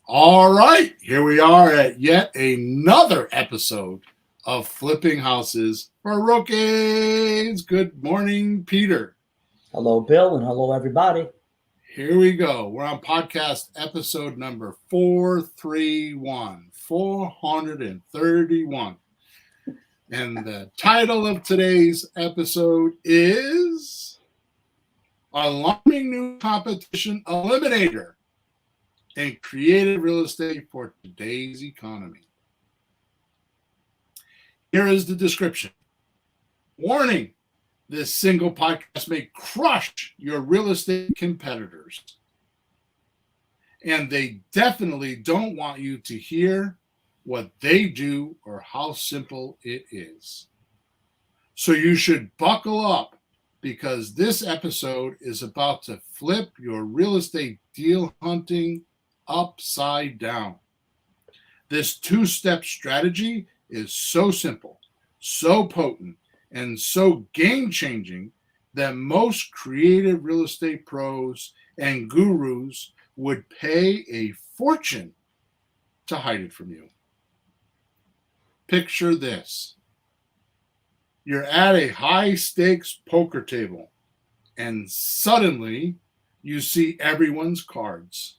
All right, here we are at yet another episode of Flipping Houses for Rookies. Good morning, Peter. Hello, Bill, and hello, everybody. Here we go. We're on podcast episode number 431, 431. And the title of today's episode is Alarming New Competition Eliminator and Creative Real Estate for Today's Economy. Here is the description. Warning, this single podcast may crush your real estate competitors. And they definitely don't want you to hear what they do or how simple it is. So you should buckle up because this episode is about to flip your real estate deal hunting upside down. This two-step strategy is so simple, so potent, and so game-changing that most creative real estate pros and gurus would pay a fortune to hide it from you. Picture this. You're at a high-stakes poker table, and suddenly you see everyone's cards.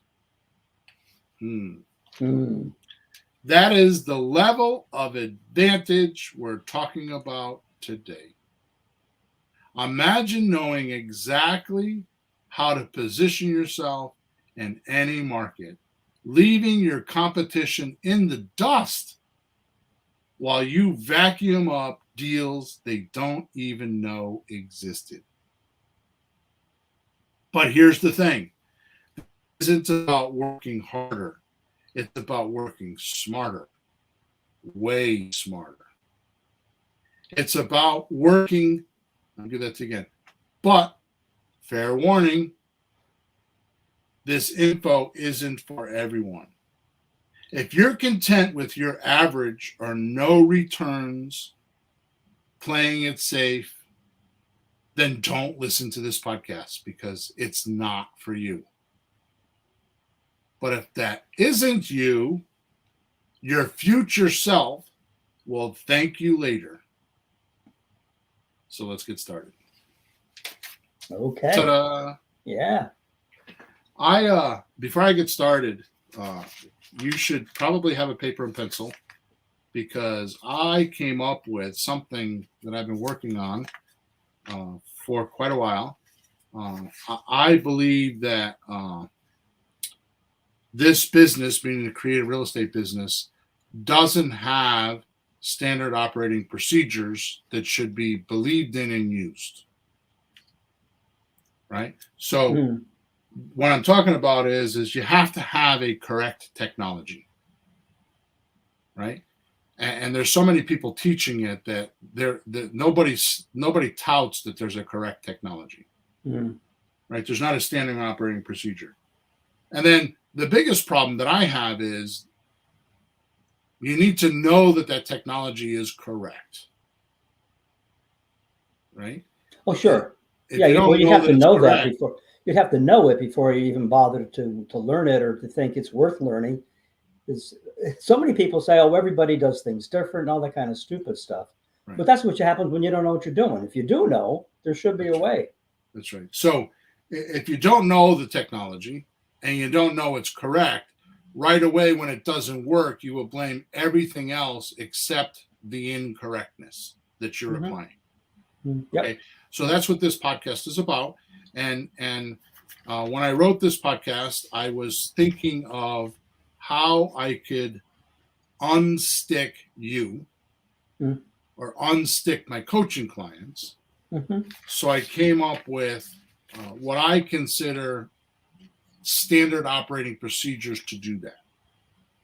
That is the level of advantage we're talking about today. Imagine knowing exactly how to position yourself in any market, leaving your competition in the dust while you vacuum up deals they don't even know existed. But here's the thing. It isn't about working harder. It's about working smarter, way smarter. It's about working, I'll do that again. But, fair warning, this info isn't for everyone. If you're content with your average or no returns, playing it safe, then don't listen to this podcast because it's not for you. But if that isn't you, your future self will thank you later. So let's get started. Okay. Ta-da! Yeah. Before I get started, you should probably have a paper and pencil because I came up with something that I've been working on for quite a while. I believe that this business, meaning the creative real estate business, doesn't have standard operating procedures that should be believed in and used. Right? So what I'm talking about is you have to have a correct technology. Right? And there's so many people teaching it that nobody touts that there's a correct technology. Right? There's not a standard operating procedure. And then the biggest problem that I have is you need to know that technology is correct. Right? Oh, sure. If Yeah, you have to know that correct, before. You'd have to know it before you even bother to learn it or to think it's worth learning. So many people say, oh, everybody does things different and all that kind of stupid stuff. Right. But that's what happens when you don't know what you're doing. If you do know, there should be a way. That's right. So if you don't know the technology and you don't know it's correct, right away when it doesn't work, you will blame everything else except the incorrectness that you're applying. Yep. Okay, so that's what this podcast is about. And when I wrote this podcast, I was thinking of how I could unstick you or unstick my coaching clients. So I came up with what I consider standard operating procedures to do that.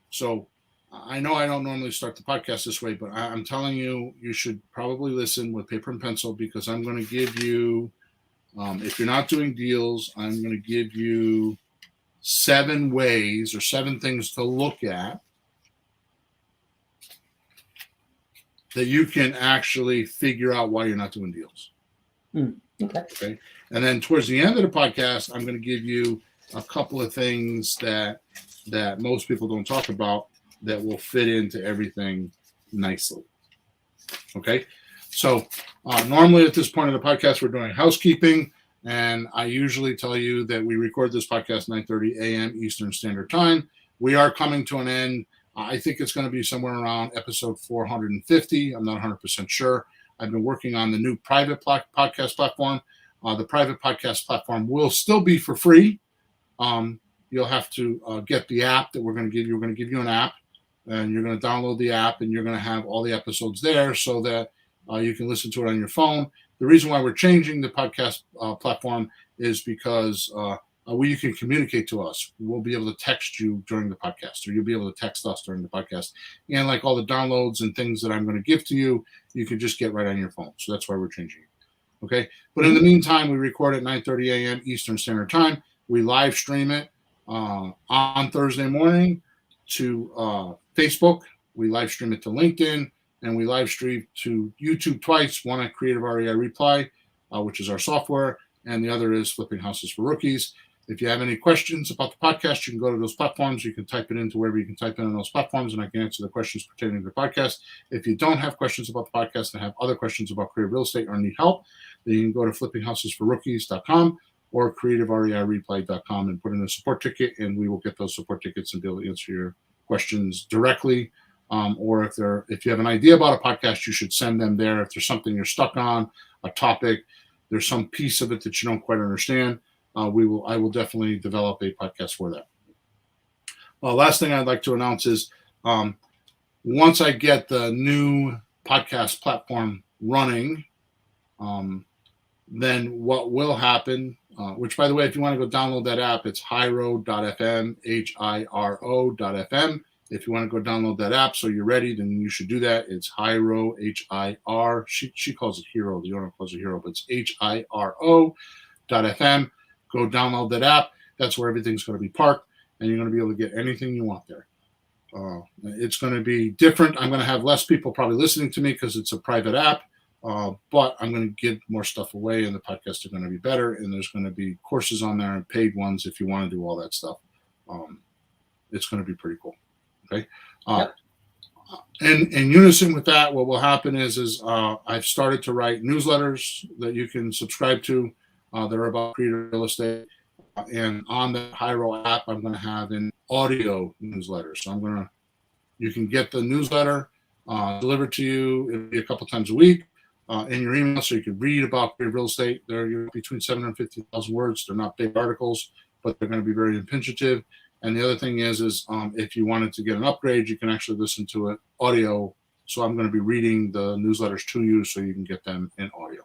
So I know I don't normally start the podcast this way, but I'm telling you, you should probably listen with paper and pencil because I'm going to give you, if you're not doing deals, I'm going to give you 7 ways or 7 things to look at that you can actually figure out why you're not doing deals. Okay. And then towards the end of the podcast, I'm going to give you a couple of things that that most people don't talk about that will fit into everything nicely. Okay. So normally at this point in the podcast, we're doing housekeeping. And I usually tell you that we record this podcast 9:30 a.m. Eastern Standard Time. We are coming to an end. I think it's going to be somewhere around episode 450. I'm not 100% sure. I've been working on the new private podcast platform. The private podcast platform will still be for free. You'll have to get the app that we're going to give you. We're going to give you an app, and you're going to download the app, and you're going to have all the episodes there so that you can listen to it on your phone. The reason why we're changing the podcast platform is because you can communicate to us. We'll be able to text you during the podcast, or you'll be able to text us during the podcast. And like all the downloads and things that I'm going to give to you, you can just get right on your phone. So that's why we're changing it. Okay. But in the meantime, we record at 9:30 a.m. Eastern Standard Time. We live stream it on Thursday morning to Facebook. We live stream it to LinkedIn. And we live stream to YouTube twice, one at Creative REI Reply, which is our software, and the other is Flipping Houses for Rookies. If you have any questions about the podcast, you can go to those platforms. You can type it into wherever you can type in on those platforms, and I can answer the questions pertaining to the podcast. If you don't have questions about the podcast and have other questions about creative real estate or need help, then you can go to flippinghousesforrookies.com or creativereireply.com and put in a support ticket, and we will get those support tickets and be able to answer your questions directly. Or if you have an idea about a podcast, you should send them there. If there's something you're stuck on, a topic, there's some piece of it that you don't quite understand, I will definitely develop a podcast for that. Last thing I'd like to announce is once I get the new podcast platform running, then what will happen, which by the way, if you want to go download that app, it's hiro.fm, HIRO.fm. If you want to go download that app so you're ready, then you should do that. It's Hiro, H-I-R. She calls it Hero. The owner calls it Hero, but it's HIRO.fm. Go download that app. That's where everything's going to be parked, and you're going to be able to get anything you want there. It's going to be different. I'm going to have less people probably listening to me because it's a private app, but I'm going to give more stuff away, and the podcasts are going to be better, and there's going to be courses on there and paid ones if you want to do all that stuff. It's going to be pretty cool. Okay. Yep. In unison with that, what will happen is I've started to write newsletters that you can subscribe to that are about creative real estate. And on the Hiro app, I'm going to have an audio newsletter. So you can get the newsletter delivered to you. It'll be a couple times a week in your email, so you can read about creative real estate. They're between 750,000 words. They're not big articles, but they're going to be very impingitative. And the other thing is if you wanted to get an upgrade, you can actually listen to it audio. So I'm going to be reading the newsletters to you so you can get them in audio.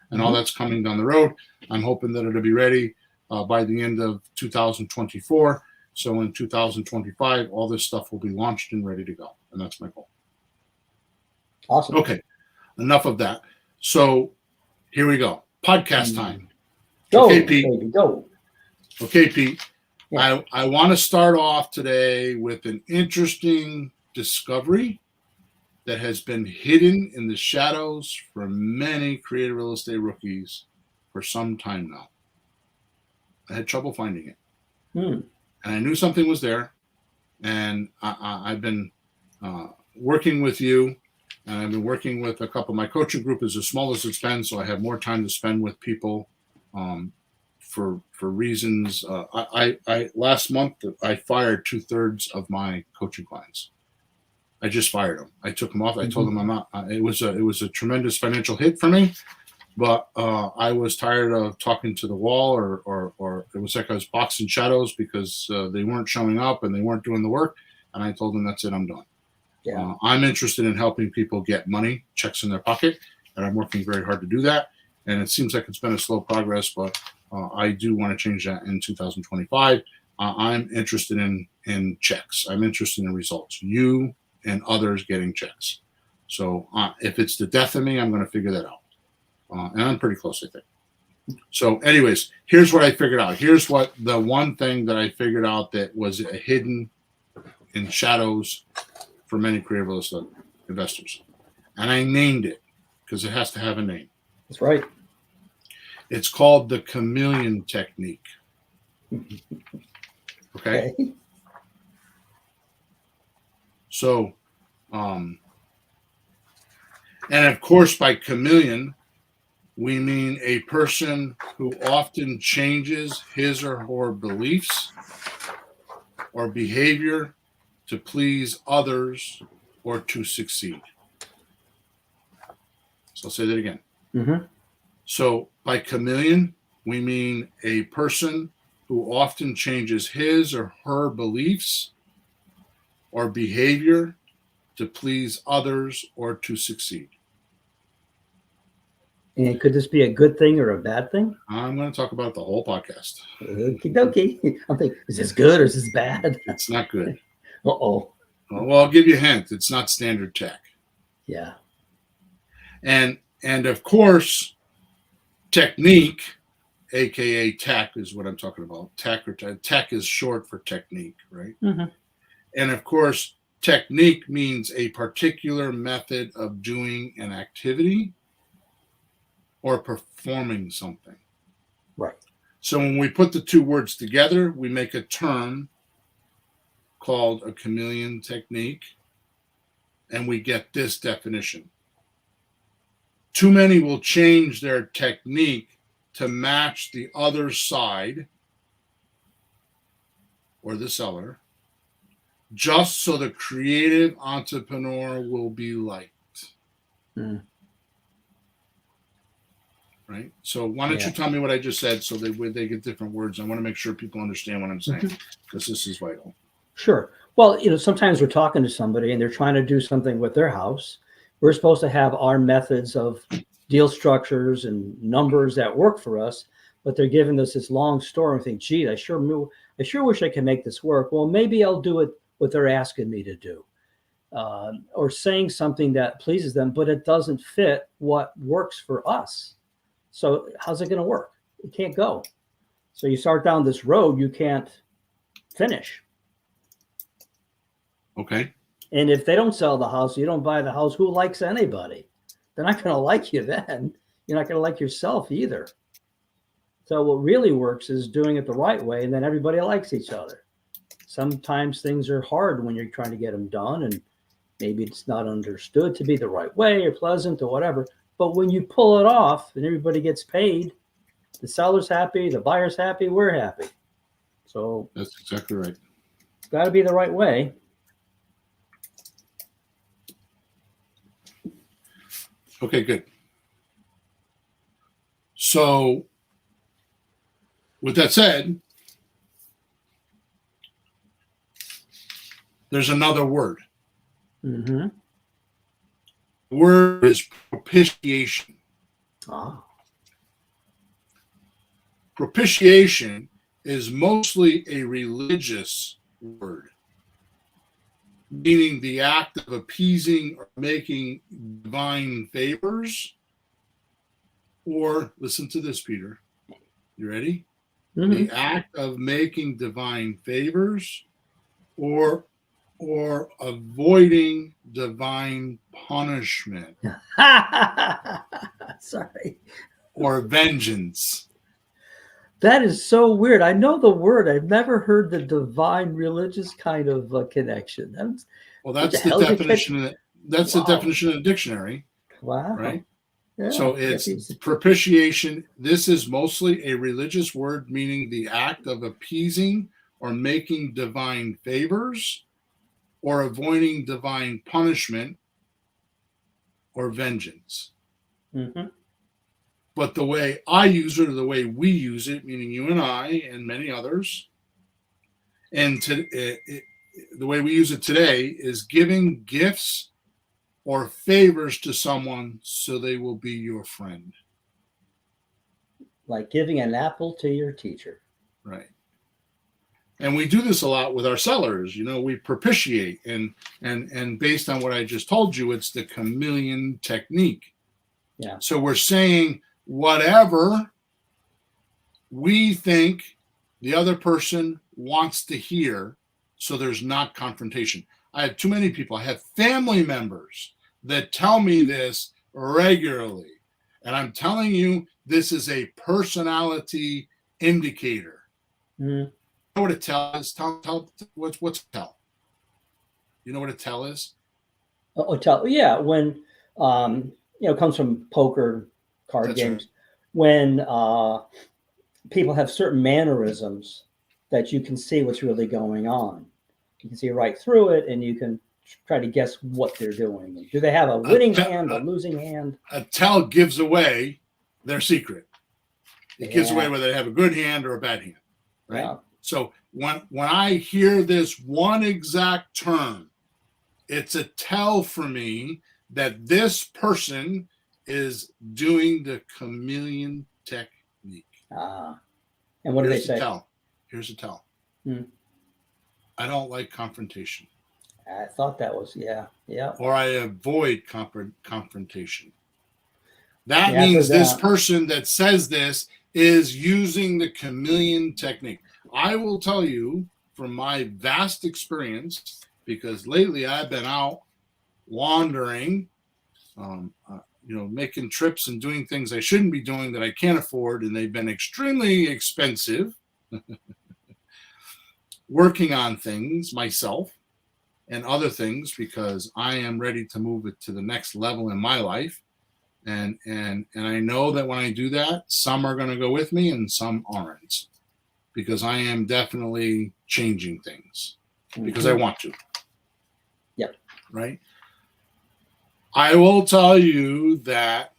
And all that's coming down the road. I'm hoping that it'll be ready by the end of 2024. So in 2025, all this stuff will be launched and ready to go. And that's my goal. Awesome. Okay. Enough of that. So here we go. Podcast time. Go, okay, Pete. baby, go. Okay, Pete. Yeah. I want to start off today with an interesting discovery that has been hidden in the shadows for many creative real estate rookies for some time now. I had trouble finding it. And I knew something was there. And I've been working with you, and I've been working with a couple. My coaching group is as small as it's been, so I have more time to spend with people. For reasons, I last month I fired 2/3 of my coaching clients. I just fired them. I took them off. I told them I'm not. It was a tremendous financial hit for me, but I was tired of talking to the wall, or it was like I was boxing shadows because they weren't showing up and they weren't doing the work. And I told them that's it. I'm done. Yeah. I'm interested in helping people get money, checks in their pocket, and I'm working very hard to do that. And it seems like it's been a slow progress, but I do want to change that in 2025. I'm interested in checks. I'm interested in results. You and others getting checks. So if it's the death of me, I'm going to figure that out. And I'm pretty close, I think. So anyways, here's what I figured out. Here's what the one thing that I figured out that was hidden in shadows for many creative real estate investors. And I named it because it has to have a name. That's right. It's called the chameleon technique. Okay. So, and of course, by chameleon, we mean a person who often changes his or her beliefs or behavior to please others or to succeed. So I'll say that again. Mm-hmm. So by chameleon, we mean a person who often changes his or her beliefs or behavior to please others or to succeed. And could this be a good thing or a bad thing? I'm going to talk about the whole podcast. Okie dokie. I'm thinking, is this good or is this bad? It's not good. Uh-oh. Well, I'll give you a hint. It's not standard tech. Yeah. And of course, technique, aka tech, is what I'm talking about. Tech is short for technique, right? Mm-hmm. And of course, technique means a particular method of doing an activity or performing something. Right. So when we put the two words together, we make a term called a chameleon technique, and we get this definition. Too many will change their technique to match the other side or the seller, just so the creative entrepreneur will be liked. Mm. Right? So why don't you tell me what I just said so they get different words? I want to make sure people understand what I'm saying, because this is vital. Sure. Well, sometimes we're talking to somebody and they're trying to do something with their house. We're supposed to have our methods of deal structures and numbers that work for us, but they're giving us this long story and think, gee, I sure wish I could make this work. Well, maybe I'll do it what they're asking me to do, or saying something that pleases them, but it doesn't fit what works for us. So how's it going to work? It can't go. So you start down this road, you can't finish. Okay. And if they don't sell the house, you don't buy the house, who likes anybody? They're not going to like you then. You're not going to like yourself either. So what really works is doing it the right way, and then everybody likes each other. Sometimes things are hard when you're trying to get them done, and maybe it's not understood to be the right way or pleasant or whatever. But when you pull it off and everybody gets paid, the seller's happy, the buyer's happy, we're happy. So that's exactly right. It's got to be the right way. Okay, good. So with that said, there's another word. Mm-hmm. The word is propitiation. Ah. Propitiation is mostly a religious word, meaning the act of appeasing or making divine favors. Or, listen to this, Peter. You ready? Mm-hmm. The act of making divine favors or avoiding divine punishment. Sorry. Or vengeance. That is so weird. I know the word. I've never heard the divine religious kind of connection. That's the definition. That's the definition in the dictionary. Wow. Right? Yeah, so it's propitiation. This is mostly a religious word meaning the act of appeasing or making divine favors or avoiding divine punishment or vengeance. Mm-hmm. But the way I use it, or the way we use it, meaning you and I and many others, and the way we use it today is giving gifts or favors to someone so they will be your friend. Like giving an apple to your teacher. Right. And we do this a lot with our sellers. We propitiate, and based on what I just told you, it's the chameleon technique. Yeah. So we're saying whatever we think the other person wants to hear, so there's not confrontation. I have too many people. I have family members that tell me this regularly. And I'm telling you, this is a personality indicator. Mm-hmm. You know what it tells? What's tell? You know what a tell is? Yeah, when it comes from poker card That's games, right. when people have certain mannerisms that you can see what's really going on. You can see right through it, and you can try to guess what they're doing. Do they have a A, winning te- hand, a losing hand? a tell gives away their secret. It gives away Yeah, whether they have a good hand or a bad hand, right? yeah. So when I hear this one exact term, it's a tell for me that this person is doing the chameleon technique. And what do they Here's the say? tell. Here's the tell. Hmm. I don't like confrontation, I thought that was, yeah, yeah, or I avoid confrontation. That yeah. I've heard means this that. person that says this is using the chameleon technique. I will tell you from my vast experience, because lately I've been out wandering, making trips and doing things I shouldn't be doing that I can't afford, and they've been extremely expensive. Working on things myself and other things because I am ready to move it to the next level in my life. And I know that when I do that, some are going to go with me and some aren't, because I am definitely changing things because I want to. Yep. Right. I will tell you that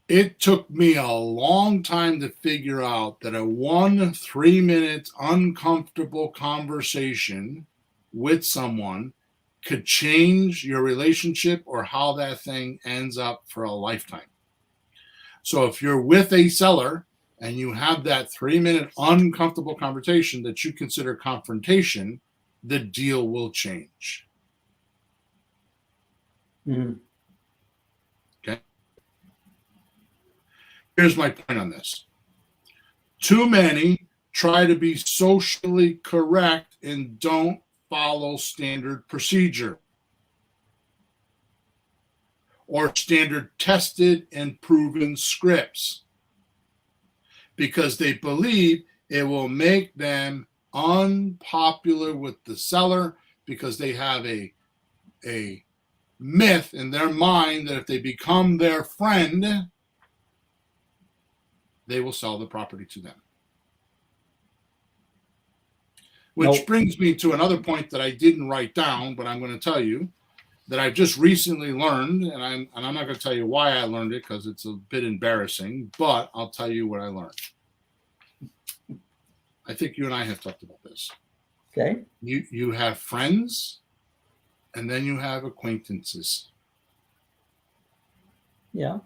it took me a long time to figure out that a 3 minute uncomfortable conversation with someone could change your relationship or how that thing ends up for a lifetime. So if you're with a seller and you have that 3 minute uncomfortable conversation that you consider confrontation, the deal will change. Mm-hmm. Okay. Here's my point on this. Too many try to be socially correct and don't follow standard procedure or standard tested and proven scripts because they believe it will make them unpopular with the seller because they have a myth in their mind that if they become their friend, they will sell the property to them. Which brings me to another point that I didn't write down, but I'm going to tell you that I've just recently learned, and I'm not going to tell you why I learned it because it's a bit embarrassing, but I'll tell you what I learned. I think you and I have talked about this. Okay. You have friends, and then you have acquaintances. Yeah.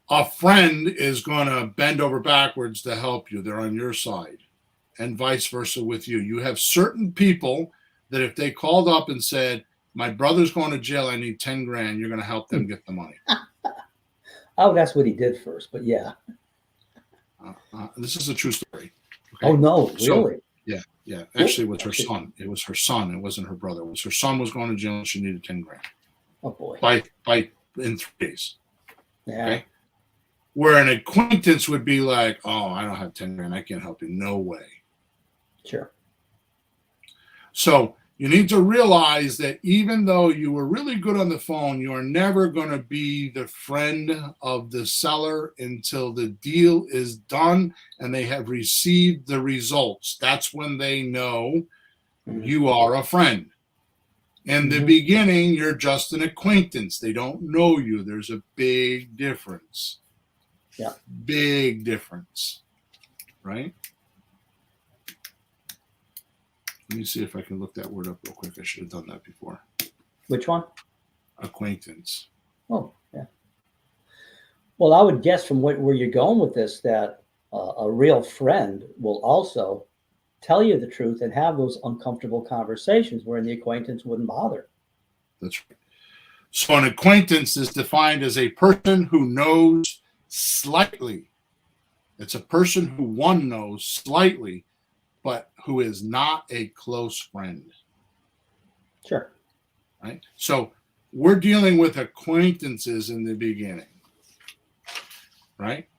A friend is going to bend over backwards to help you. They're on your side, and vice versa with you. You have certain people that if they called up and said, my brother's going to jail, I need 10 grand, you're going to help them get the money. Oh, that's what he did first, but yeah. This is a true story. Okay? Oh, no, really? So, yeah. Actually, it was her son. It was her son. It wasn't her brother. It was her son was going to jail and she needed 10 grand. Oh, boy. In 3 days. Yeah. Okay. Where an acquaintance would be like, oh, I don't have 10 grand. I can't help you. No way. Sure. So you need to realize that even though you were really good on the phone, you are never going to be the friend of the seller until the deal is done and they have received the results. That's when they know you are a friend. In the beginning, you're just an acquaintance. They don't know you. There's a big difference. Yeah. Big difference. Right? Let me see if I can look that word up real quick. I should have done that before. Which one? Acquaintance. Oh, yeah. Well, I would guess from where you're going with this that a real friend will also tell you the truth and have those uncomfortable conversations where the acquaintance wouldn't bother. That's right. So an acquaintance is defined as a person who knows slightly. It's a person who one knows slightly, but who is not a close friend. Sure. Right? So we're dealing with acquaintances in the beginning. Right?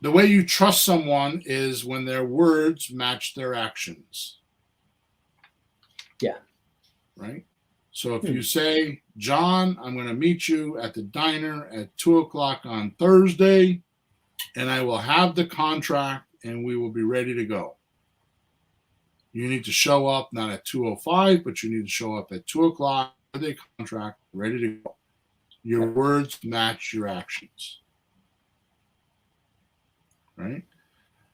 The way you trust someone is when their words match their actions. Yeah. Right? So if you say, John, I'm going to meet you at the diner at 2:00 on Thursday, and I will have the contract and we will be ready to go. You need to show up not at 2:05, but you need to show up at 2:00, the contract, ready to go. Your words match your actions. Right?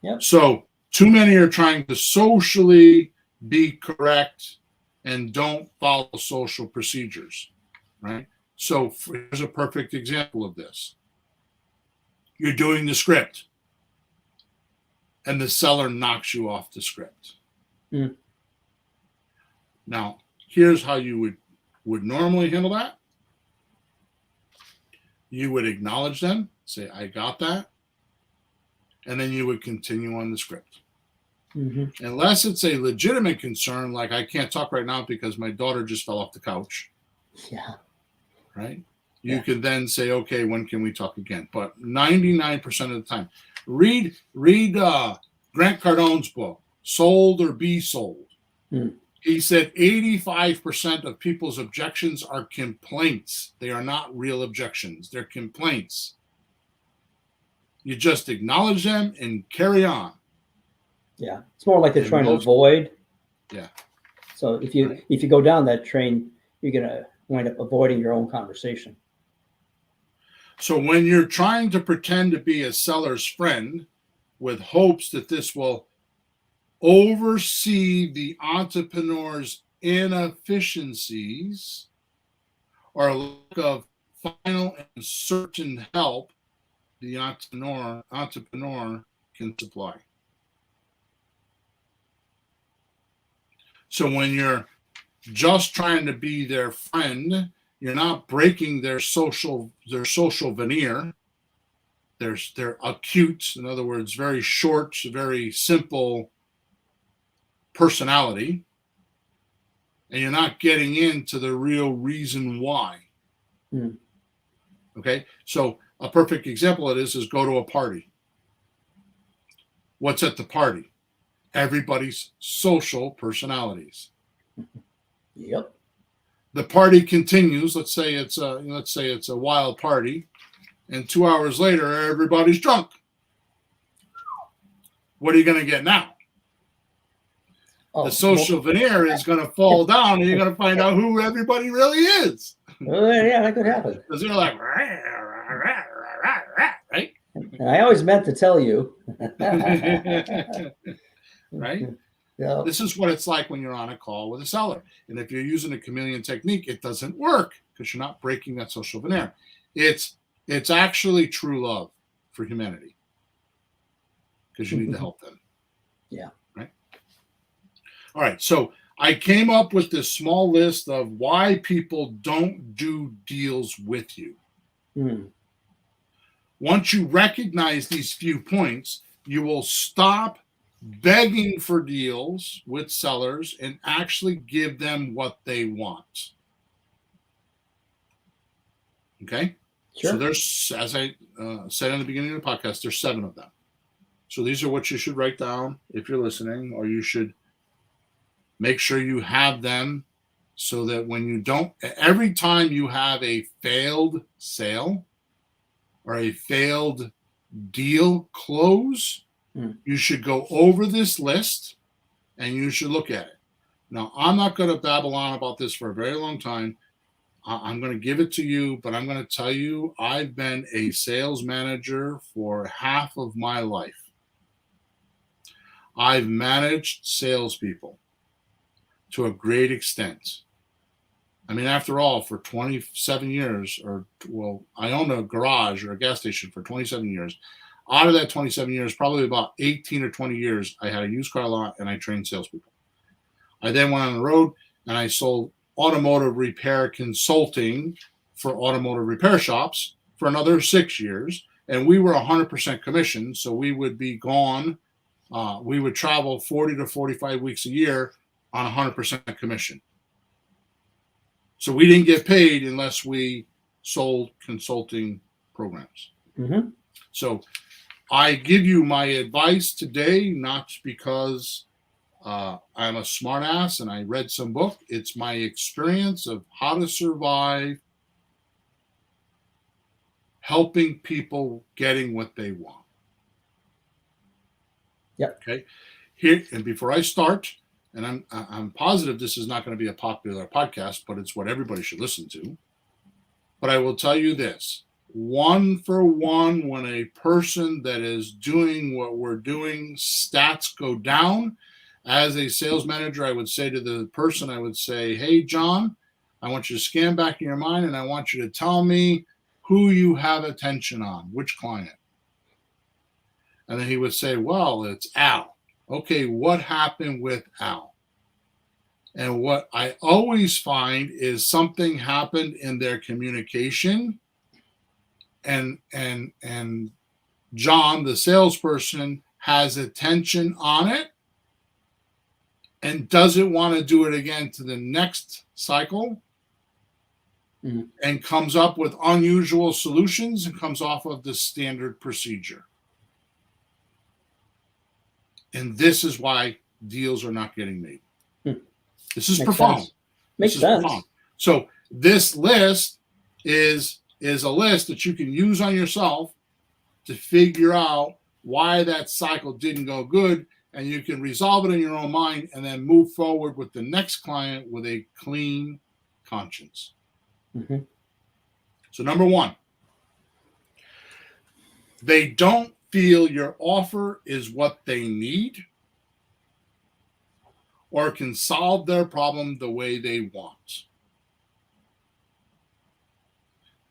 Yep. So too many are trying to socially be correct and don't follow social procedures. Right? So here's a perfect example of this. You're doing the script, and the seller knocks you off the script. Mm. Now, here's how you would normally handle that. You would acknowledge them, say, I got that, and then you would continue on the script. Mm-hmm. Unless it's a legitimate concern, like I can't talk right now because my daughter just fell off the couch. Yeah. Right? You can then say, okay, when can we talk again? But 99% of the time, read Grant Cardone's book, Sold or Be Sold. Mm. He said 85% of people's objections are complaints. They are not real objections. They're complaints. You just acknowledge them and carry on. Yeah. It's more like they're And trying to most- avoid. Yeah. So if you go down that train, you're going to wind up avoiding your own conversation. So when you're trying to pretend to be a seller's friend with hopes that this will oversee the entrepreneur's inefficiencies or lack of final and certain help the entrepreneur can supply. So when you're just trying to be their friend, you're not breaking their social veneer. They're acute, in other words, very short, very simple personality, and you're not getting into the real reason why. Mm. Okay, so a perfect example of this is go to a party. What's at the party? Everybody's social personalities. Yep. The party continues. Let's say it's a wild party, and 2 hours later, everybody's drunk. What are you going to get now? The social veneer is going to fall down, and you're going to find out who everybody really is. Yeah, that could happen. Because they're like, right? And I always meant to tell you. Right? Yeah. This is what it's like when you're on a call with a seller. And if you're using a chameleon technique, it doesn't work because you're not breaking that social veneer. It's actually true love for humanity because you need to help them. Yeah. Right? All right. So I came up with this small list of why people don't do deals with you. Mm. Once you recognize these few points, you will stop begging for deals with sellers and actually give them what they want. Okay? Sure. So there's, as I said in the beginning of the podcast, there's 7 of them. So these are what you should write down if you're listening, or you should make sure you have them so that when you don't, every time you have a failed sale or a failed deal close, you should go over this list and you should look at it. Now, I'm not going to babble on about this for a very long time. I'm going to give it to you, but I'm going to tell you I've been a sales manager for half of my life. I've managed salespeople to a great extent. I mean, after all, for 27 years, I owned a garage or a gas station for 27 years. Out of that 27 years, probably about 18 or 20 years, I had a used car lot and I trained salespeople. I then went on the road and I sold automotive repair consulting for automotive repair shops for another 6 years. And we were 100% commission. So we would be gone. We would travel 40 to 45 weeks a year on 100% commission. So we didn't get paid unless we sold consulting programs. Mm-hmm. So I give you my advice today, not because I'm a smartass and I read some book. It's my experience of how to survive helping people getting what they want. Yep. Okay. Here, and before I start, and I'm positive this is not going to be a popular podcast, but it's what everybody should listen to. But I will tell you this: 1-for-1, when a person that is doing what we're doing, stats go down. As a sales manager, I would say to the person, I would say, hey, John, I want you to scan back in your mind and I want you to tell me who you have attention on, which client. And then he would say, well, it's Al. Okay, what happened with Al? And what I always find is something happened in their communication, and John, the salesperson, has attention on it and doesn't want to do it again to the next cycle, and comes up with unusual solutions and comes off of the standard procedure. And this is why deals are not getting made. This is profound. Makes sense. Profound. So this list is a list that you can use on yourself to figure out why that cycle didn't go good, and you can resolve it in your own mind and then move forward with the next client with a clean conscience. So number 1, they don't feel your offer is what they need or can solve their problem the way they want.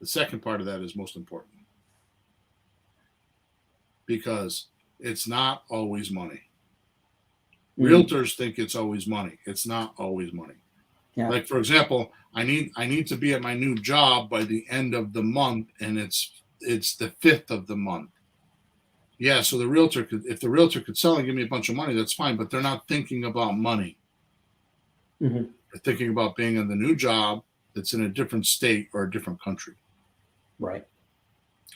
The second part of that is most important, because it's not always money. Realtors think it's always money. It's not always money. Yeah. Like, for example, I need to be at my new job by the end of the month, and it's the 5th of the month. Yeah, so if the realtor could sell and give me a bunch of money, that's fine, but they're not thinking about money. They're thinking about being in the new job that's in a different state or a different country. Right.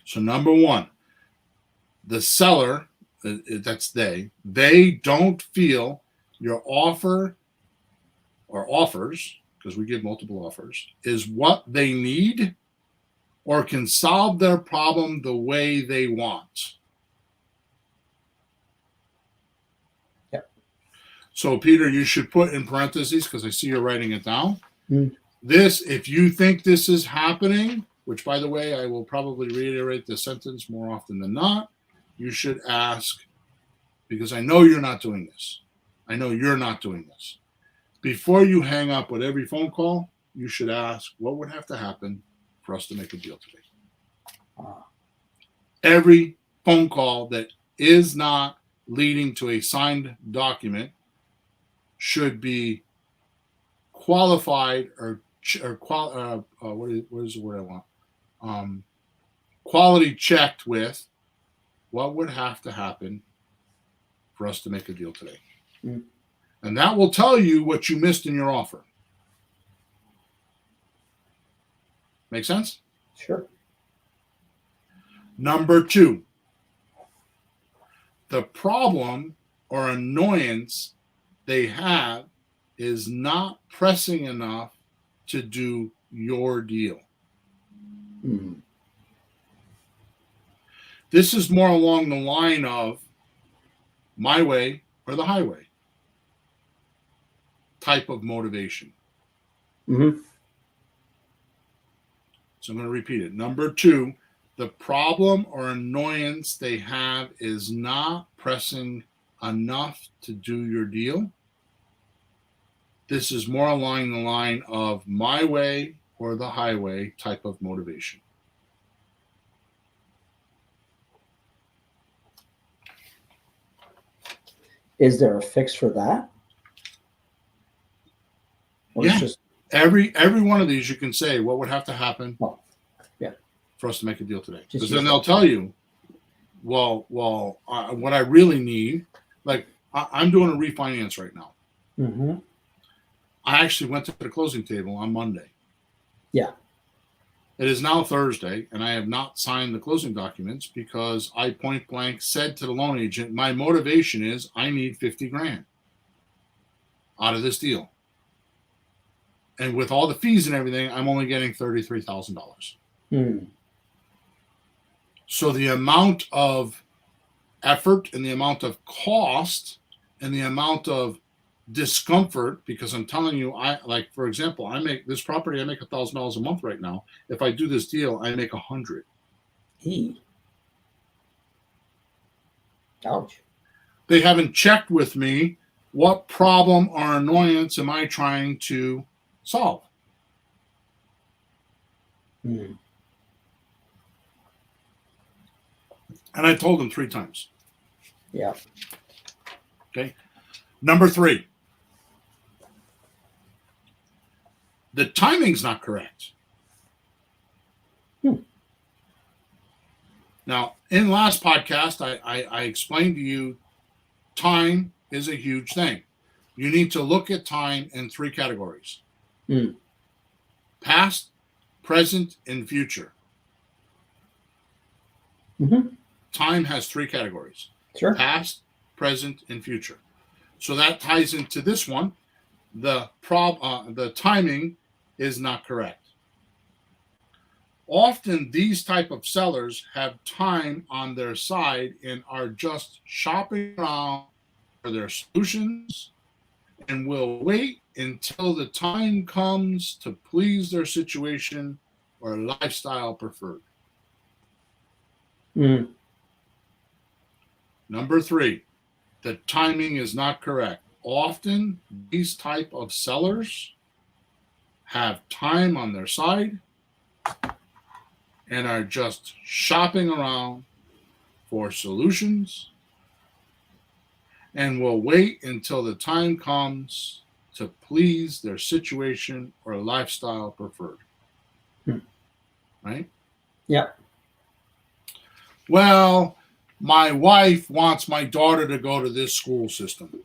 So number 1, the seller, that's they don't feel your offer or offers, because we give multiple offers, is what they need or can solve their problem the way they want. Yep. So, Peter, you should put in parentheses, because I see you're writing it down. This, if you think this is happening, which, by the way, I will probably reiterate this sentence more often than not, you should ask, because I know you're not doing this. I know you're not doing this. Before you hang up with every phone call, you should ask, what would have to happen for us to make a deal today? Every phone call that is not leading to a signed document should be qualified what is the word I want? Quality checked with what would have to happen for us to make a deal today. And that will tell you what you missed in your offer. Make sense? Sure. Number 2, the problem or annoyance they have is not pressing enough to do your deal. This is more along the line of my way or the highway type of motivation. So I'm going to repeat it. Number 2, the problem or annoyance they have is not pressing enough to do your deal. This is more along the line of my way or the highway type of motivation. Is there a fix for that? Or Yeah. it's just, Every one of these you can say, what would have to happen yeah, for us to make a deal today? Just Because use then that. they'll tell you, what I really need, like I'm doing a refinance right now. I actually went to the closing table on Monday. Yeah. It is now Thursday, and I have not signed the closing documents because I point blank said to the loan agent, my motivation is I need $50,000. out of this deal. And with all the fees and everything, I'm only getting $33,000. So the amount of effort and the amount of cost and the amount of discomfort, because I'm telling you, for example, I make this property, I make $1,000 a month right now. If I do this deal, I make $100. Ouch. They haven't checked with me what problem or annoyance am I trying to solve. And I told them 3 times. Yeah. Okay. Number 3. The timing's not correct. Now, in last podcast, I explained to you time is a huge thing. You need to look at time in 3 categories. Past, present, and future. Time has 3 categories. Sure. Past, present, and future. So that ties into this one. The timing is not correct. Often these type of sellers have time on their side and are just shopping around for their solutions and will wait until the time comes to please their situation or lifestyle preferred. Number 3, the timing is not correct. Often these type of sellers have time on their side and are just shopping around for solutions and will wait until the time comes to please their situation or lifestyle preferred. Right? Yeah. Well, my wife wants my daughter to go to this school system.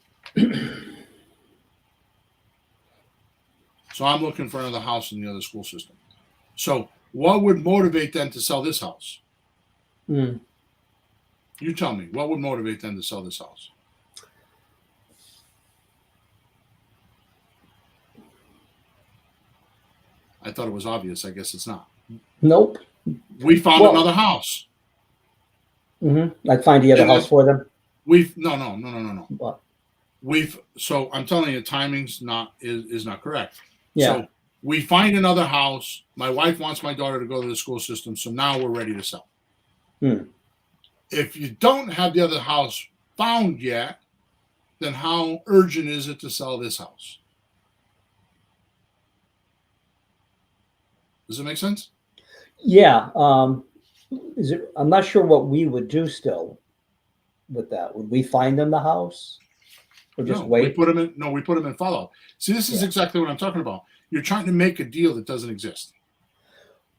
So I'm looking for another house in the other school system. So what would motivate them to sell this house? You tell me, what would motivate them to sell this house? I thought it was obvious. I guess it's not. Nope. We found another house. I'd find the other house for them. No. What? So I'm telling you, timing's is not correct. Yeah. So we find another house. My wife wants my daughter to go to the school system, so now we're ready to sell. If you don't have the other house found yet, then how urgent is it to sell this house? Does it make sense? Yeah. I'm not sure what we would do still with that. Would we find them the house? Or just wait? We put them in follow. See, this is exactly what I'm talking about. You're trying to make a deal that doesn't exist.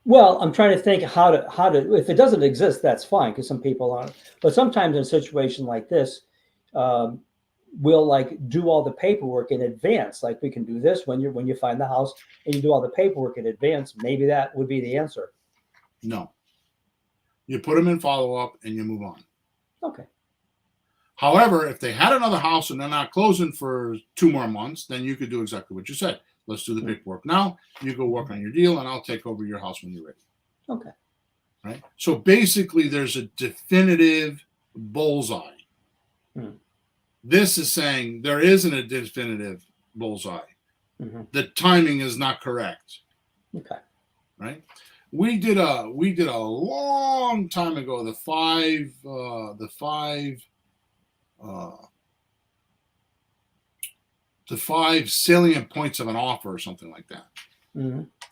Well, I'm trying to think how to if it doesn't exist, that's fine, because some people aren't. But sometimes in a situation like this, we'll do all the paperwork in advance. Like we can do this when you find the house and you do all the paperwork in advance. Maybe that would be the answer. No. You put them in follow-up and you move on. Okay. However, if they had another house and they're not closing for 2 more months, then you could do exactly what you said. Let's do the paperwork now. You go work on your deal, and I'll take over your house when you're ready. Okay. Right? So basically, there's a definitive bullseye. This is saying there isn't a definitive bullseye. The timing is not correct. Okay. Right? We did a long time ago the five salient points of an offer or something like that.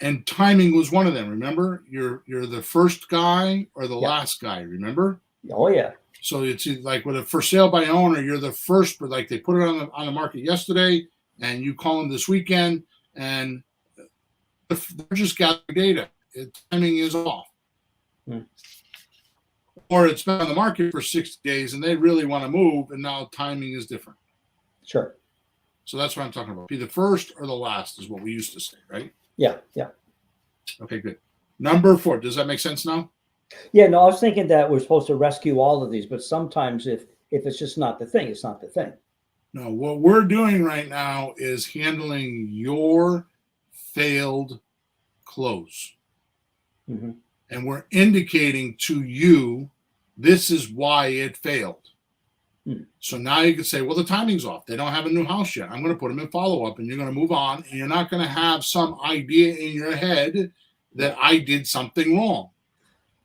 And timing was one of them. Remember, you're the first guy or the last guy. Remember? Oh yeah. So it's like with a for sale by owner, you're the first, but like they put it on the market yesterday, and you call them this weekend, and they're just gathering data. Timing is off. Or it's been on the market for 60 days, and they really want to move, and now timing is different. Sure. So that's what I'm talking about. Be the first or the last is what we used to say, right? Yeah. Okay, good. Number 4. Does that make sense now? Yeah, no, I was thinking that we're supposed to rescue all of these, but sometimes if it's just not the thing, it's not the thing. No, what we're doing right now is handling your failed close. Mm-hmm. And we're indicating to you this is why it failed. Hmm. So now you can say, well, the timing's off. They don't have a new house yet. I'm going to put them in follow-up, and you're going to move on, and you're not going to have some idea in your head that I did something wrong.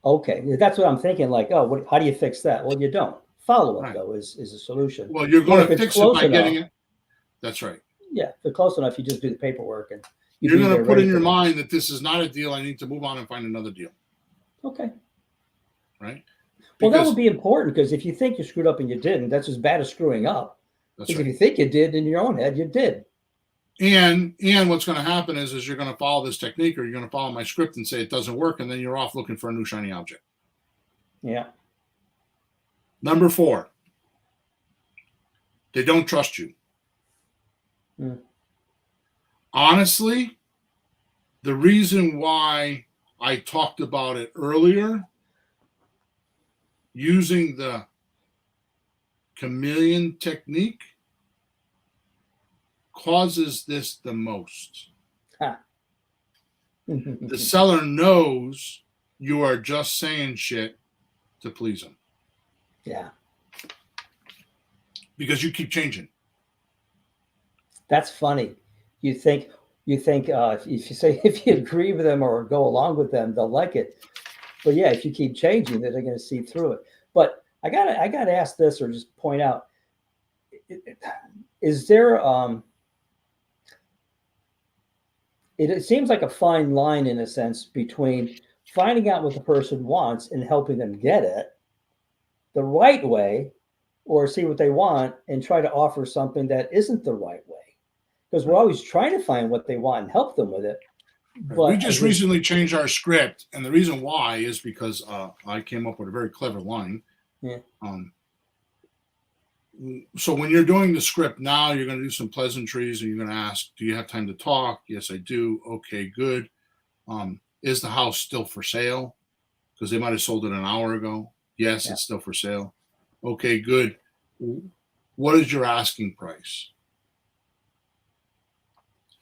Okay, that's what I'm thinking. Like, oh, how do you fix that? Well, you don't. Follow up Right. though is a solution. Well, you're Or going if to it's fix it close by getting enough, it. That's right. yeah, if it's close enough, you just do the paperwork and You're be going there to put ready in for your them. mind that this is not a deal. I need to move on and find another deal. Okay. Right. Well, that Because would be important because if you think you screwed up and you didn't, that's as bad as screwing up. that's Because right. if you think you did in your own head, you did. And what's going to happen is you're going to follow this technique, or you're going to follow my script and say it doesn't work, and then you're off looking for a new shiny object. Yeah. Number 4, they don't trust you. Mm. Honestly, the reason why I talked about it earlier, using the chameleon technique, causes this the most. Ha. The seller knows you are just saying shit to please them. Yeah. Because you keep changing. That's funny. You think if you say if you agree with them or go along with them, they'll like it. But yeah, if you keep changing, they're going to see through it. But I gotta ask this or just point out: is there it seems like a fine line in a sense between finding out what the person wants and helping them get it the right way, or see what they want and try to offer something that isn't the right way. Because we're always trying to find what they want and help them with it. But we just recently changed our script, and the reason why is because I came up with a very clever line. Yeah. So when you're doing the script now, you're going to do some pleasantries, and you're going to ask, "Do you have time to talk?" Yes, I do. Okay, good. Is the house still for sale? Because they might have sold it an hour ago. Yes, Yeah. it's still for sale. Okay, good. What is your asking price?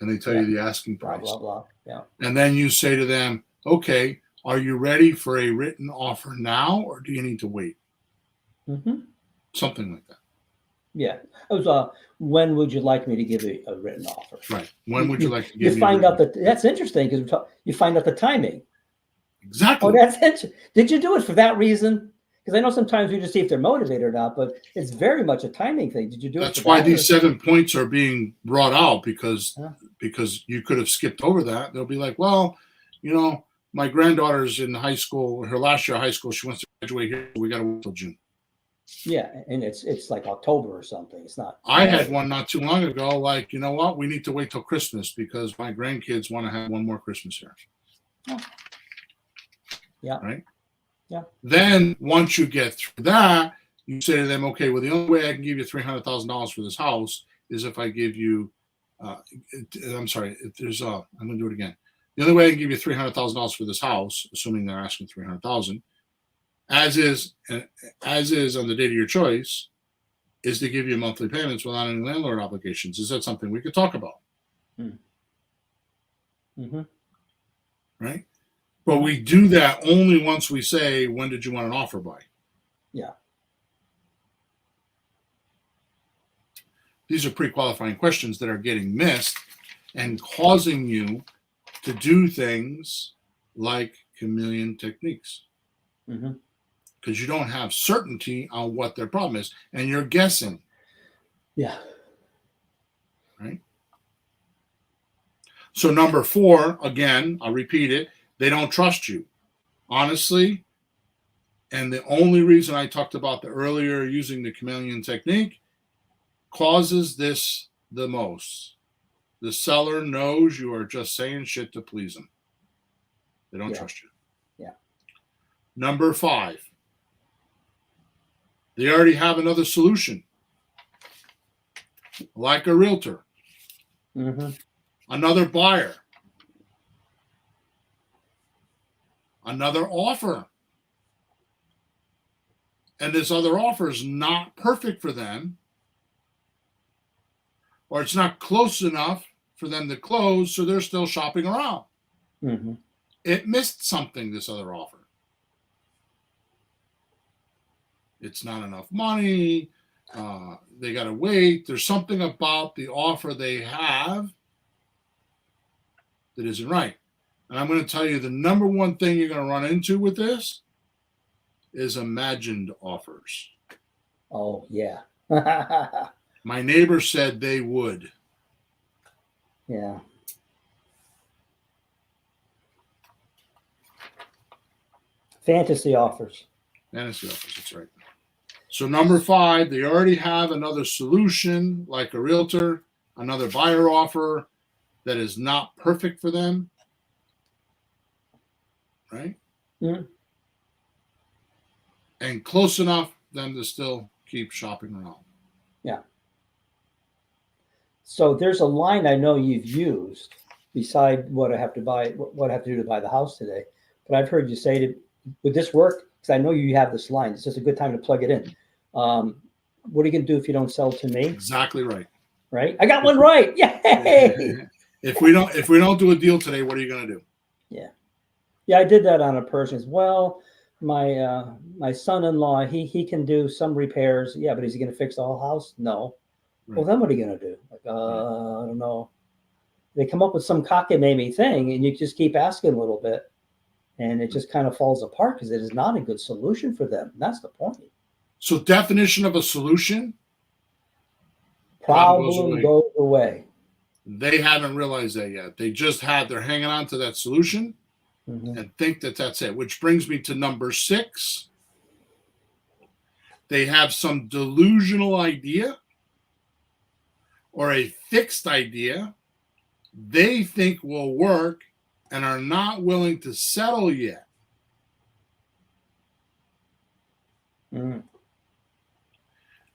And they tell you the asking blah, price. blah, blah. Yeah. And then you say to them, okay, are you ready for a written offer now, or do you need to wait? Mm-hmm. Something like that. Yeah. It was when would you like me to give you a written offer? Right. When would you like to give you me find a out that that's interesting because you find out the timing. Exactly. Oh, that's interesting. Did you do it for that reason? Because I know sometimes we just see if they're motivated or not, but it's very much a timing thing. Did you do it? That's why these 7 points are being brought out because you could have skipped over that. They'll be like, well, my granddaughter's in high school, her last year of high school, she wants to graduate here. We got to wait until June. Yeah, and it's like October or something. It's not. I had one not too long ago. Like, you know what? We need to wait till Christmas because my grandkids want to have one more Christmas here. Oh. Yeah. Right. Yeah. Then once you get through that, you say to them, okay, well, the only way I can give you $300,000 for this house is if I give you, I'm sorry, if there's I'm going to do it again. The only way I can give you $300,000 for this house, assuming they're asking $300,000, as is on the date of your choice, is to give you monthly payments without any landlord obligations. Is that something we could talk about? Mm-hmm. Right? But we do that only once we say, when did you want an offer by? Yeah. These are pre-qualifying questions that are getting missed and causing you to do things like chameleon techniques. Because you don't have certainty on what their problem is, and you're guessing. Yeah. Right? So number 4, again, I'll repeat it, they don't trust you. Honestly, and the only reason I talked about the earlier using the chameleon technique causes this the most. The seller knows you are just saying shit to please them. They don't trust you. Yeah. Number 5, they already have another solution, like a realtor, another buyer, another offer. And this other offer is not perfect for them, or it's not close enough for them to close, so they're still shopping around. Mm-hmm. It missed something, this other offer. It's not enough money. They got to wait. There's something about the offer they have that isn't right. And I'm going to tell you the number one thing you're going to run into with this is imagined offers. Oh, yeah. My neighbor said they would. Yeah. Fantasy offers. Fantasy offers, that's right. So number 5, they already have another solution, like a realtor, another buyer offer that is not perfect for them. Right? Mm-hmm. And close enough for them to still keep shopping around. Yeah. So there's a line I know you've used beside what I have to buy, what I have to do to buy the house today. But I've heard you say, would this work? Because I know you have this line. It's just a good time to plug it in. What are you going to do if you don't sell to me? Exactly right. Right? I got one right. Yay! If we don't do a deal today, what are you going to do? Yeah. Yeah, I did that on a person as well. My son-in-law, he can do some repairs. Yeah, but is he going to fix the whole house? No. Right. Well, then what are you going to do? Like, I don't know. They come up with some cockamamie thing, and you just keep asking a little bit, and it just kind of falls apart because it is not a good solution for them. That's the point. So definition of a solution. Problem goes away. They haven't realized that yet. They're hanging on to that solution and think that that's it, which brings me to number 6. They have some delusional idea or a fixed idea they think will work and are not willing to settle yet. Mm.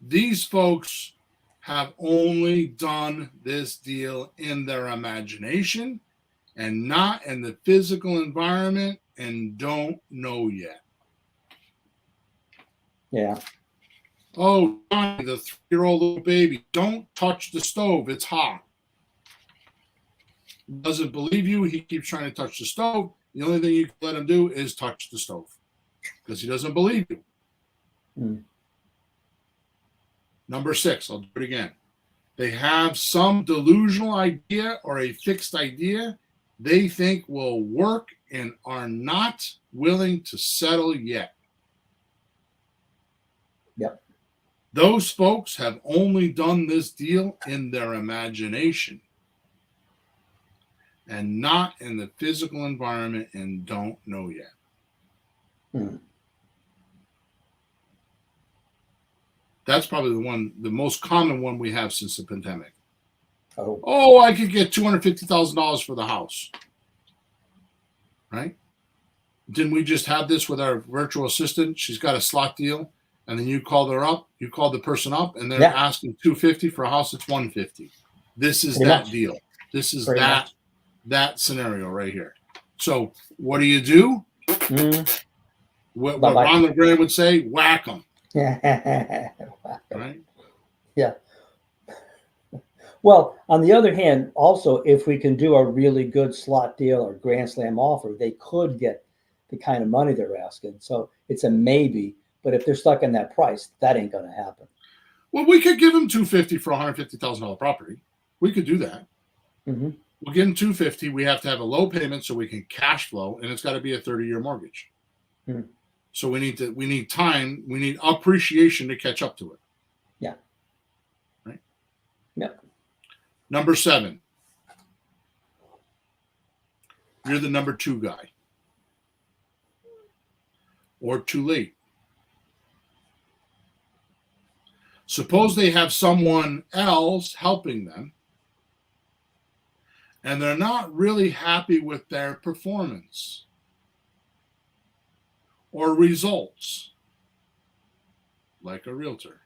These folks have only done this deal in their imagination and not in the physical environment and don't know yet. Yeah. Oh, Johnny, the 3-year-old little baby, don't touch the stove. It's hot. Doesn't believe you. He keeps trying to touch the stove. The only thing you can let him do is touch the stove because he doesn't believe you. Mm. Number 6, I'll do it again. They have some delusional idea or a fixed idea they think will work and are not willing to settle yet. Yep. Those folks have only done this deal in their imagination and not in the physical environment and don't know yet. Mm. That's probably the most common one we have since the pandemic. Oh, I could get $250,000 for the house. Right? Didn't we just have this with our virtual assistant? She's got a slot deal, and then you called her up. You called the person up, and they're asking $250 for a house that's $150. This is Pretty that much. deal. This is Pretty much. that scenario right here. So what do? Mm. What Ron LeGrand would say, whack them. Right? Yeah. Well, on the other hand, also, if we can do a really good slot deal or grand slam offer, they could get the kind of money they're asking. So it's a maybe. But if they're stuck in that price, that ain't going to happen. Well, we could give them $250 for a $150,000 property. We could do that. Mm-hmm. We'll give them $250. We have to have a low payment so we can cash flow, and it's got to be a 30-year mortgage. Mm-hmm. So we need time. We need appreciation to catch up to it. Yeah. Right. Yep. Number 7. You're the number 2 guy. Or too late. Suppose they have someone else helping them, and they're not really happy with their performance or results, like a realtor.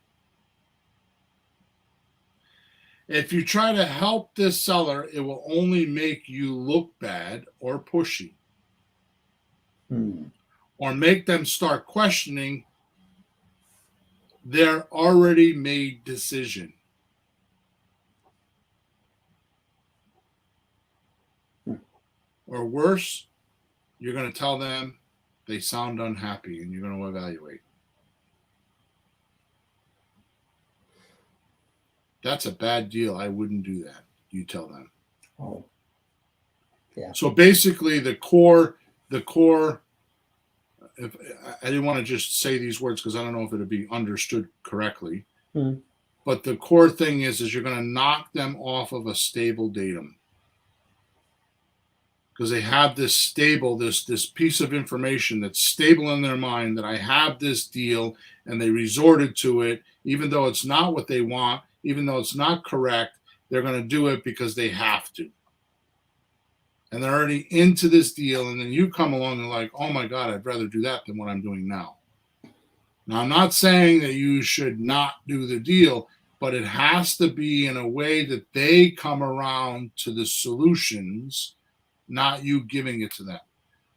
If you try to help this seller, it will only make you look bad or pushy, or make them start questioning their already made decision. or worse, you're going to tell them they sound unhappy and you're going to evaluate. That's a bad deal. I wouldn't do that. You tell them. Oh, yeah. So basically the core, if I didn't want to just say these words because I don't know if it'll be understood correctly, but the core thing is you're going to knock them off of a stable datum because they have this stable, this piece of information that's stable in their mind that I have this deal and they resorted to it, even though it's not what they want, even though it's not correct, they're going to do it because they have to. And they're already into this deal, and then you come along and like, oh my God, I'd rather do that than what I'm doing now. Now, I'm not saying that you should not do the deal, but it has to be in a way that they come around to the solutions, not you giving it to them.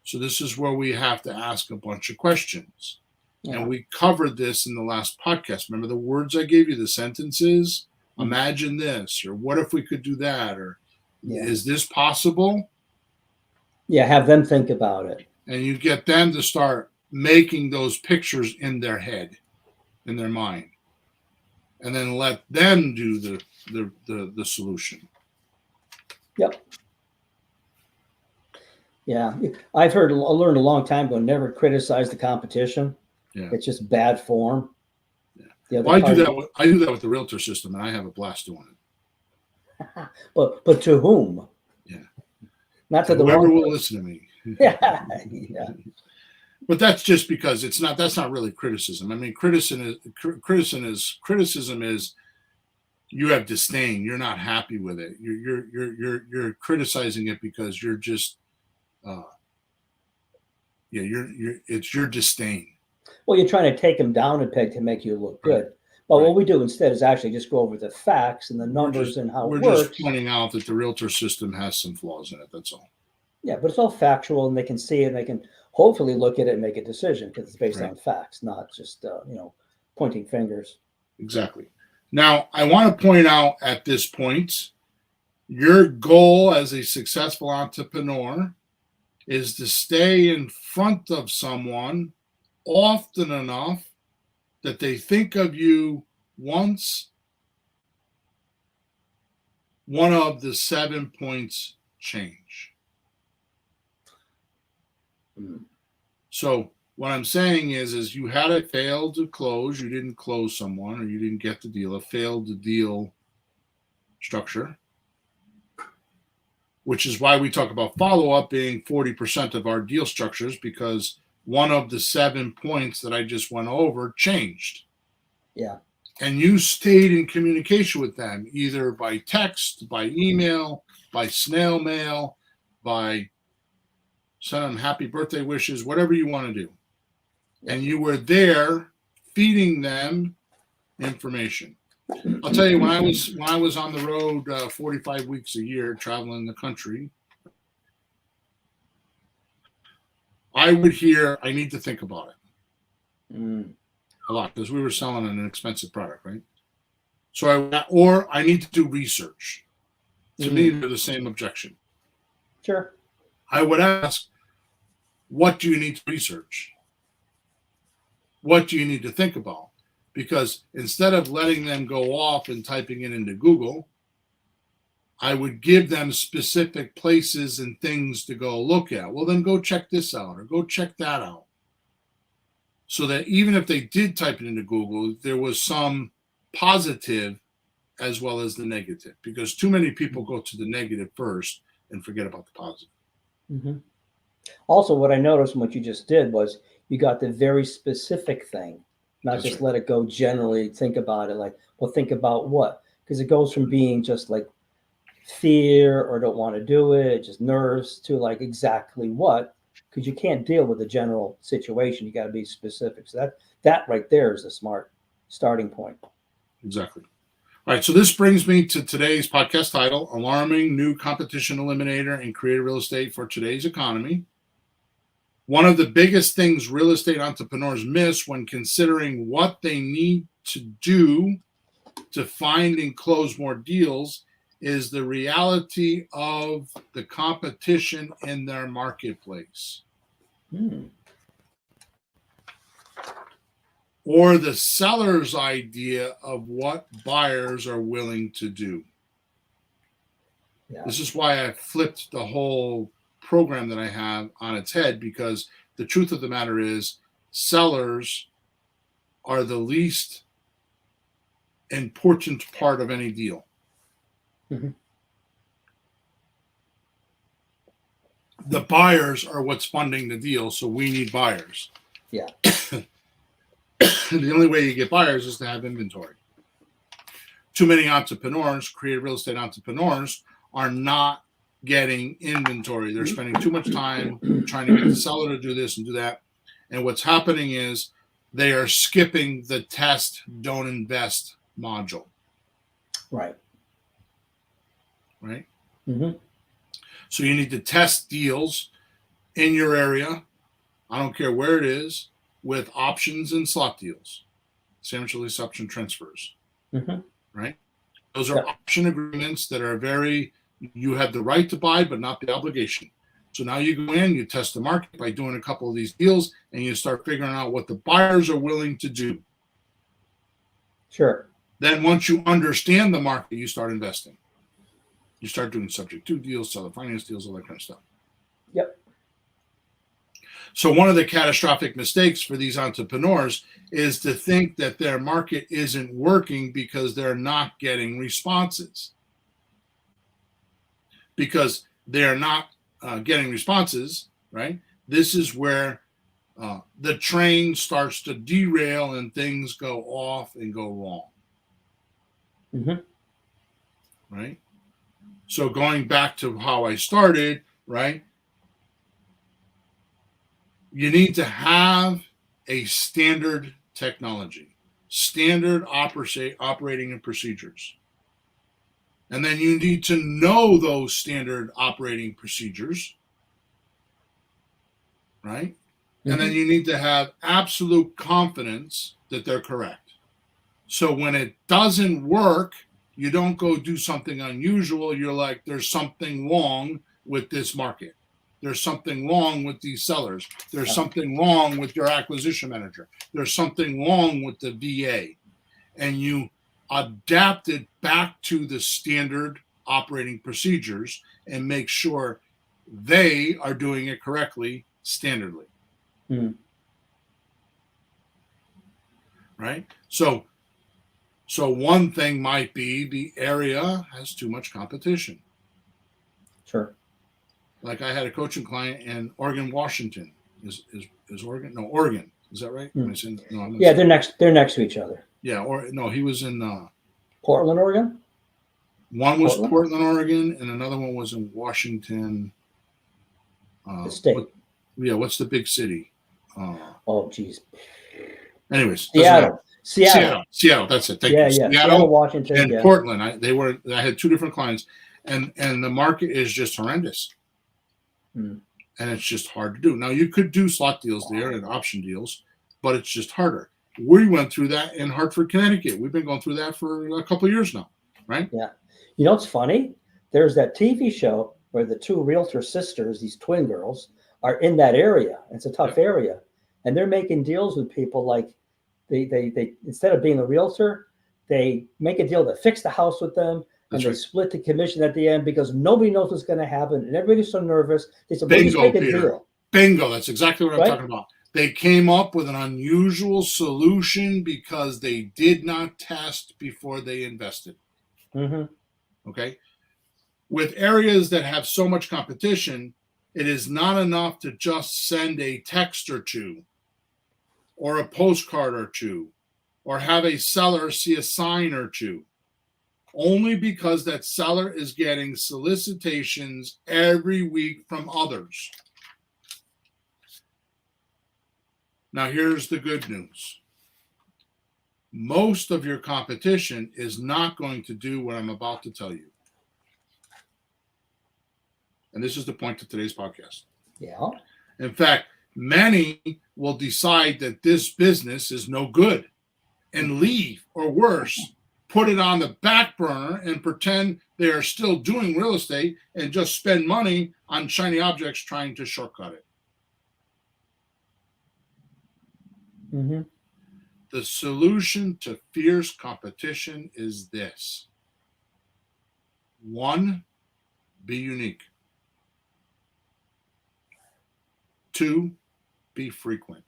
So this is where we have to ask a bunch of questions. Yeah. And we covered this in the last podcast. Remember the words I gave you, the sentences? Imagine this, or what if we could do that, or is this possible? Yeah, have them think about it. And you get them to start making those pictures in their head, in their mind. And then let them do the solution. Yep. Yeah. I learned a long time ago, never criticize the competition. Yeah. It's just bad form. Yeah. Well, I do that with the realtor system, and I have a blast doing it. But to whom? Yeah. Not to whoever will listen to me. Yeah. But that's just because that's not really criticism. I mean, criticism is you have disdain. You're not happy with it. You're criticizing it because you're just it's your disdain. Well, you're trying to take them down a peg to make you look good. Right. But what we do instead is actually just go over the facts and the numbers and how it works. We're just pointing out that the realtor system has some flaws in it. That's all. Yeah, but it's all factual, and they can see it, and they can hopefully look at it and make a decision because it's based on facts, not just pointing fingers. Exactly. Now, I want to point out at this point, your goal as a successful entrepreneur is to stay in front of someone often enough that they think of you once one of the 7 points change. So what I'm saying is you had a failed to close, you didn't close someone, or you didn't get the deal, a failed to deal structure, which is why we talk about follow-up being 40% of our deal structures, because one of the 7 points that I just went over changed. Yeah. And you stayed in communication with them, either by text, by email, by snail mail, by sending them happy birthday wishes, whatever you want to do. And you were there feeding them information. I'll tell you, when I was on the road 45 weeks a year traveling the country, I would hear, I need to think about it. A lot, because we were selling an expensive product, right? So I need to do research. To me, they're the same objection. Sure. I would ask, what do you need to research? What do you need to think about? Because instead of letting them go off and typing it into Google, I would give them specific places and things to go look at. Well, then go check this out or go check that out. So that even if they did type it into Google, there was some positive as well as the negative, because too many people go to the negative first and forget about the positive. Mm-hmm. Also, what I noticed from what you just did was you got the very specific thing, not just let it go generally, think about it like, well, think about what? Because it goes from being just like fear or don't want to do it, just nerves, to like exactly what, because you can't deal with the general situation. You got to be specific. So that right there is a smart starting point. Exactly. All right. So this brings me to today's podcast title, Alarming New Competition Eliminator in Creative Real Estate for Today's Economy. One of the biggest things real estate entrepreneurs miss when considering what they need to do to find and close more deals is the reality of the competition in their marketplace. Or the seller's idea of what buyers are willing to do. Yeah. This is why I flipped the whole program that I have on its head, because the truth of the matter is sellers are the least important part of any deal. Mm-hmm. The buyers are what's funding the deal, so we need buyers. Yeah. The only way you get buyers is to have inventory. Too many entrepreneurs, creative real estate entrepreneurs, are not getting inventory. They're spending too much time trying to get the seller to do this and do that. And what's happening is they are skipping the test, don't invest module. Right. Right? Mm-hmm. So you need to test deals in your area. I don't care where it is, with options and slot deals, sandwich lease option transfers. Mm-hmm. Right? Those are option agreements that are you have the right to buy, but not the obligation. So now you go in, you test the market by doing a couple of these deals, and you start figuring out what the buyers are willing to do. Sure. Then once you understand the market, you start investing. You start doing subject to deals, seller finance deals, all that kind of stuff. Yep. So one of the catastrophic mistakes for these entrepreneurs is to think that their market isn't working because they're not getting responses. Because they're not getting responses, right? This is where the train starts to derail and things go off and go wrong. Mm-hmm. Right? So going back to how I started, right? You need to have a standard technology, standard operating and procedures. And then you need to know those standard operating procedures, right? Mm-hmm. And then you need to have absolute confidence that they're correct. So when it doesn't work, you don't go do something unusual. You're like, there's something wrong with this market. There's something wrong with these sellers. There's something wrong with your acquisition manager. There's something wrong with the VA. And you adapt it back to the standard operating procedures and make sure they are doing it correctly, standardly. Mm-hmm. Right? So one thing might be the area has too much competition. Sure. Like I had a coaching client in Oregon, Washington. Is Oregon? No, Oregon. Is that right? Mm. Yeah, they're next to each other. Yeah, or no, he was in Portland, Oregon. One was Portland, Oregon, and another one was in Washington. The state. What's the big city? Oh, geez. Anyways, Seattle. That's it. Yeah. Seattle, Washington, and Portland. I had two different clients, and the market is just horrendous. Hmm. And it's just hard to do. Now you could do slot deals there and option deals, but it's just harder. We went through that in Hartford, Connecticut. We've been going through that for a couple of years now, right? Yeah. You know what's funny? There's that TV show where the two realtor sisters, these twin girls, are in that area. It's a tough area, and they're making deals with people like they instead of being a realtor, they make a deal to fix the house with them. And they split the commission at the end because nobody knows what's going to happen. And everybody's so nervous. They said, well, just make a deal. Bingo. That's exactly what I'm talking about. They came up with an unusual solution because they did not test before they invested. Mm-hmm. Okay. With areas that have so much competition, it is not enough to just send a text or two or a postcard or two or have a seller see a sign or two. Only because that seller is getting solicitations every week from others. Now, here's the good news. Most of your competition is not going to do what I'm about to tell you. And this is the point of today's podcast. Yeah. In fact, many will decide that this business is no good and leave, or worse, put it on the back burner and pretend they are still doing real estate and just spend money on shiny objects trying to shortcut it. Mm-hmm. The solution to fierce competition is this. 1, be unique. 2, be frequent.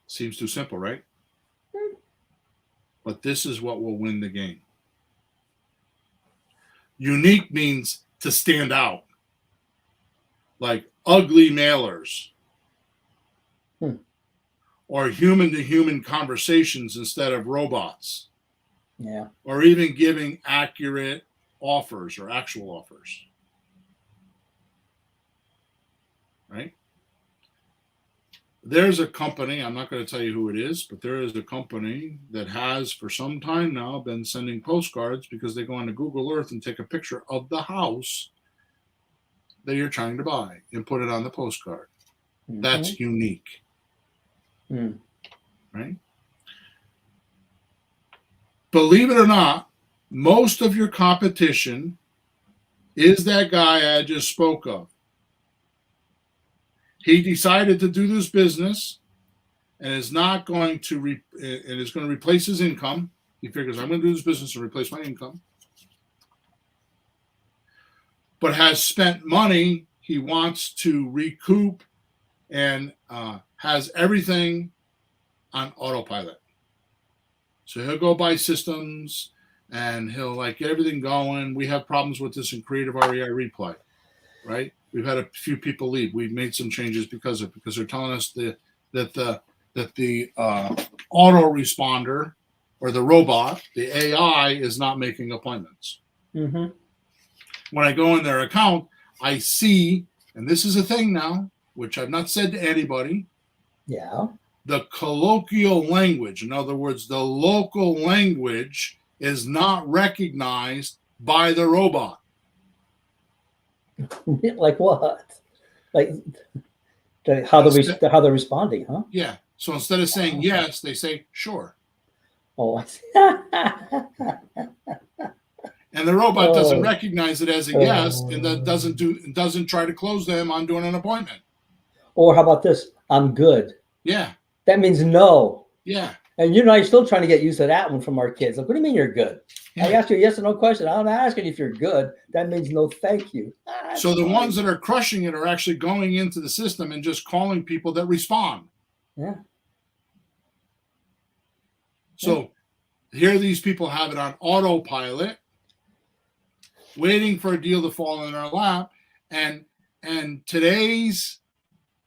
Seems too simple, right? But this is what will win the game. Unique means to stand out, like ugly mailers or human-to-human conversations instead of robots. Yeah. Or even giving accurate offers or actual offers. Right? There's a company, I'm not going to tell you who it is, but there is a company that has for some time now been sending postcards because they go onto Google Earth and take a picture of the house that you're trying to buy and put it on the postcard. Mm-hmm. That's unique. Right? Believe it or not, most of your competition is that guy I just spoke of. He decided to do this business and is not going to is going to replace his income. He figures, I'm going to do this business and replace my income. But has spent money he wants to recoup and has everything on autopilot. So he'll go buy systems and he'll get everything going. We have problems with this in Creative REI Replay, right? We've had a few people leave. We've made some changes because they're telling us that the autoresponder or the robot, the AI, is not making appointments. Mm-hmm. When I go in their account, I see, and this is a thing now, which I've not said to anybody. Yeah. The colloquial language, in other words, the local language, is not recognized by the robot. Like what? Like how they're responding, huh? Yeah. So instead of saying yes, they say sure. Oh, I see. And the robot doesn't recognize it as a yes, and that doesn't try to close them on doing an appointment. Or how about this? I'm good. Yeah. That means no. Yeah. And you know, you're still trying to get used to that one from our kids. Like, what do you mean you're good? Yeah. I asked you a yes or no question. I'm not asking if you're good. That means no, thank you. So the ones that are crushing it are actually going into the system and just calling people that respond. Yeah. So here these people have it on autopilot, waiting for a deal to fall in their lap. And today's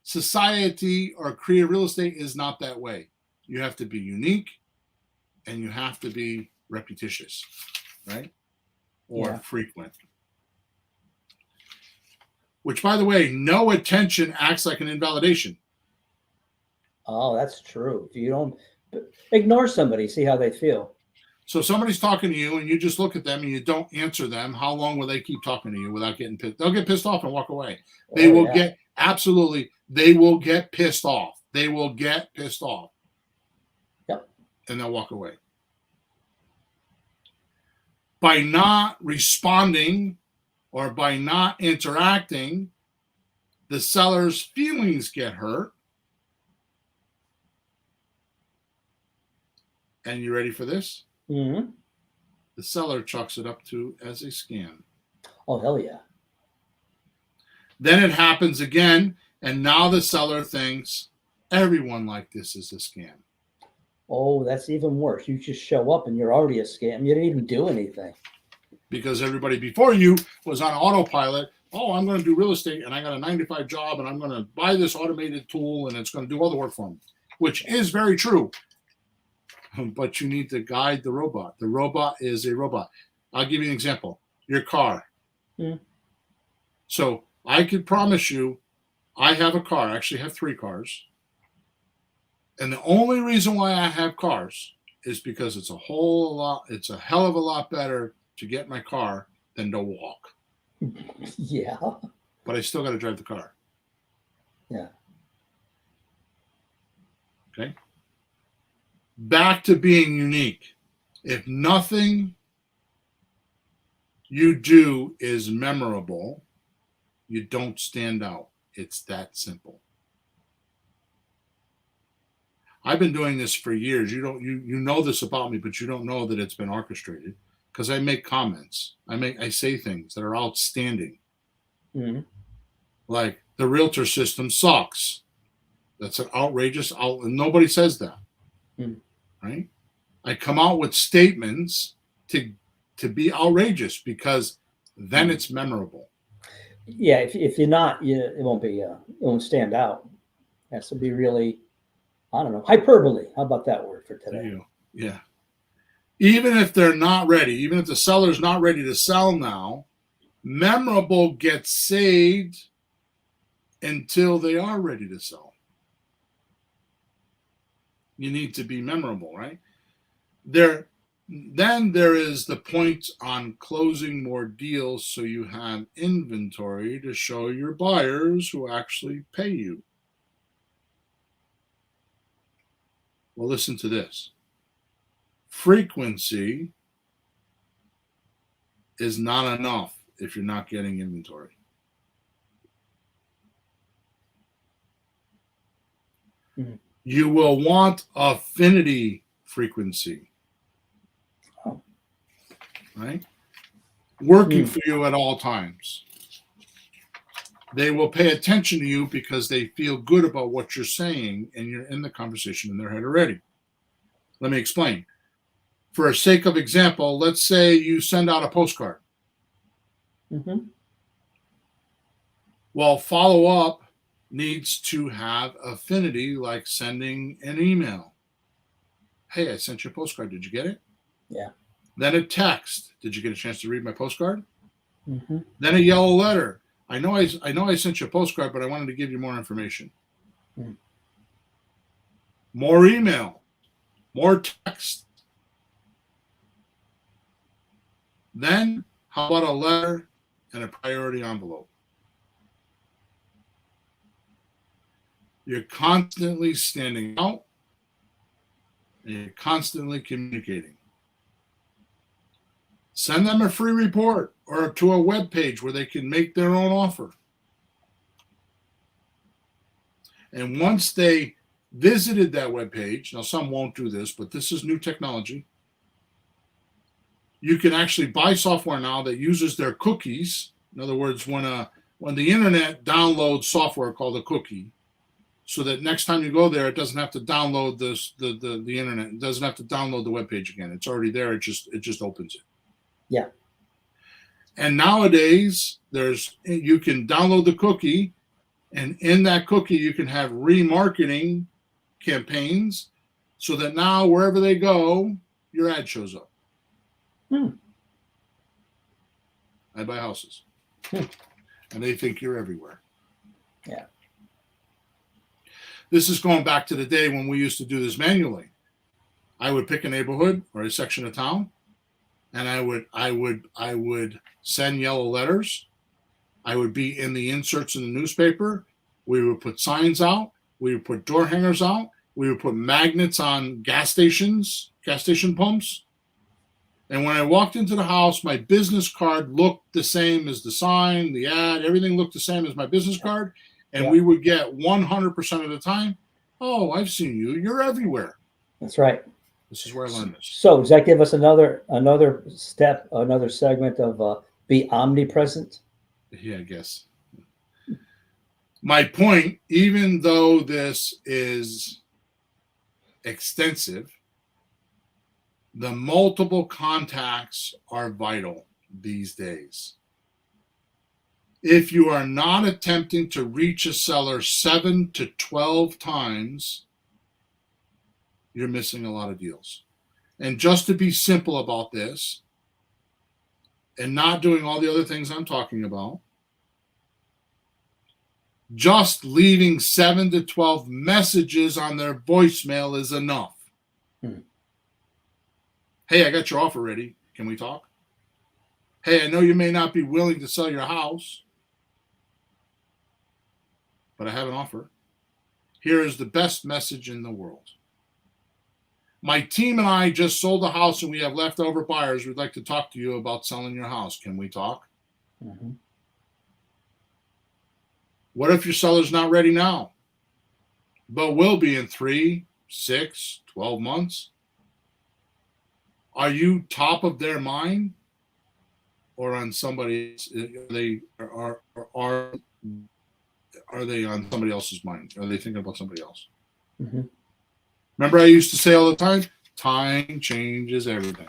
society or creative real estate is not that way. You have to be unique and you have to be repetitious, right? Or frequent. Which, by the way, no attention acts like an invalidation. Oh, that's true. If you don't ignore somebody, see how they feel. So somebody's talking to you and you just look at them and you don't answer them. How long will they keep talking to you without getting pissed? They'll get pissed off and walk away. They will get they will get pissed off. They will get pissed off. Yep. And they'll walk away. By not responding or by not interacting, the seller's feelings get hurt. And you ready for this? Mm-hmm. The seller chalks it up to as a scam. Oh, hell yeah. Then it happens again, and now the seller thinks everyone like this is a scam. Oh, that's even worse. You just show up and you're already a scam. You didn't even do anything. Because everybody before you was on autopilot. Oh, I'm going to do real estate, and I got a 9-to-5 job, and I'm going to buy this automated tool, and it's going to do all the work for me, which is very true. But you need to guide the robot. The robot is a robot. I'll give you an example. Your car. Mm. So I could promise you, I have a car. I actually have 3 cars. And the only reason why I have cars is because it's a hell of a lot better to get my car than to walk. Yeah. But I still got to drive the car. Yeah. Okay. Back to being unique. If nothing you do is memorable, you don't stand out. It's that simple. I've been doing this for years. You know this about me, but you don't know that it's been orchestrated because I make comments. I say things that are outstanding. Mm-hmm. Like the realtor system sucks. That's an outrageous nobody says that. Mm-hmm. Right? I come out with statements to be outrageous because then it's memorable. Yeah, if you're not, it won't stand out. It has to be really, I don't know, hyperbole. How about that word for today? Yeah. Even if they're not ready, even if the seller's not ready to sell now, memorable gets saved until they are ready to sell. You need to be memorable, right? Then there is the point on closing more deals so you have inventory to show your buyers who actually pay you. Well, listen to this. Frequency is not enough if you're not getting inventory. Mm-hmm. You will want affinity frequency. Oh. Right? Working for you at all times. They will pay attention to you because they feel good about what you're saying and you're in the conversation in their head already. Let me explain. For a sake of example, let's say you send out a postcard. Mm-hmm. Well, follow-up needs to have affinity like sending an email. Hey, I sent you a postcard. Did you get it? Yeah. Then a text. Did you get a chance to read my postcard? Mm-hmm. Then a yellow letter. I know I sent you a postcard, but I wanted to give you more information. Mm. More email. More text. Then, how about a letter and a priority envelope? You're constantly standing out and you're constantly communicating. Send them a free report or to a web page where they can make their own offer. And once they visited that web page, now some won't do this, but this is new technology. You can actually buy software now that uses their cookies. In other words, when the internet downloads software called a cookie, so that next time you go there, it doesn't have to download the internet. It doesn't have to download the web page again. It's already there. It just opens it. Yeah. And nowadays, you can download the cookie, and in that cookie, you can have remarketing campaigns so that now wherever they go, your ad shows up. I buy houses. And they think you're everywhere. Yeah. This is going back to the day when we used to do this manually. I would pick a neighborhood or a section of town, and I would send yellow letters. I would be in the inserts in the newspaper. We would put signs out. We would put door hangers out. We would put magnets on gas station pumps. And when I walked into the house, my business card looked the same as the sign, the ad, everything looked the same as my business card. And we would get 100% of the time, oh, I've seen you. You're everywhere. That's right. This is where I learned this. So does that give us another step, another segment of be omnipresent? Yeah, I guess. My point, even though this is extensive, the multiple contacts are vital these days. If you are not attempting to reach a seller 7 to 12 times, you're missing a lot of deals. And just to be simple about this, and not doing all the other things I'm talking about, just leaving 7 to 12 messages on their voicemail is enough. Hey, I got your offer ready. Can we talk? Hey, I know you may not be willing to sell your house, but I have an offer. Here is the best message in the world. My team and I just sold a house and we have leftover buyers. We'd like to talk to you about selling your house. Can we talk? Mm-hmm. What if your seller's not ready now, but will be in 3, 6, 12 months? Are you top of their mind or on somebody else? Are they on somebody else's mind? Are they thinking about somebody else? Mm-hmm. Remember I used to say all the time changes everything.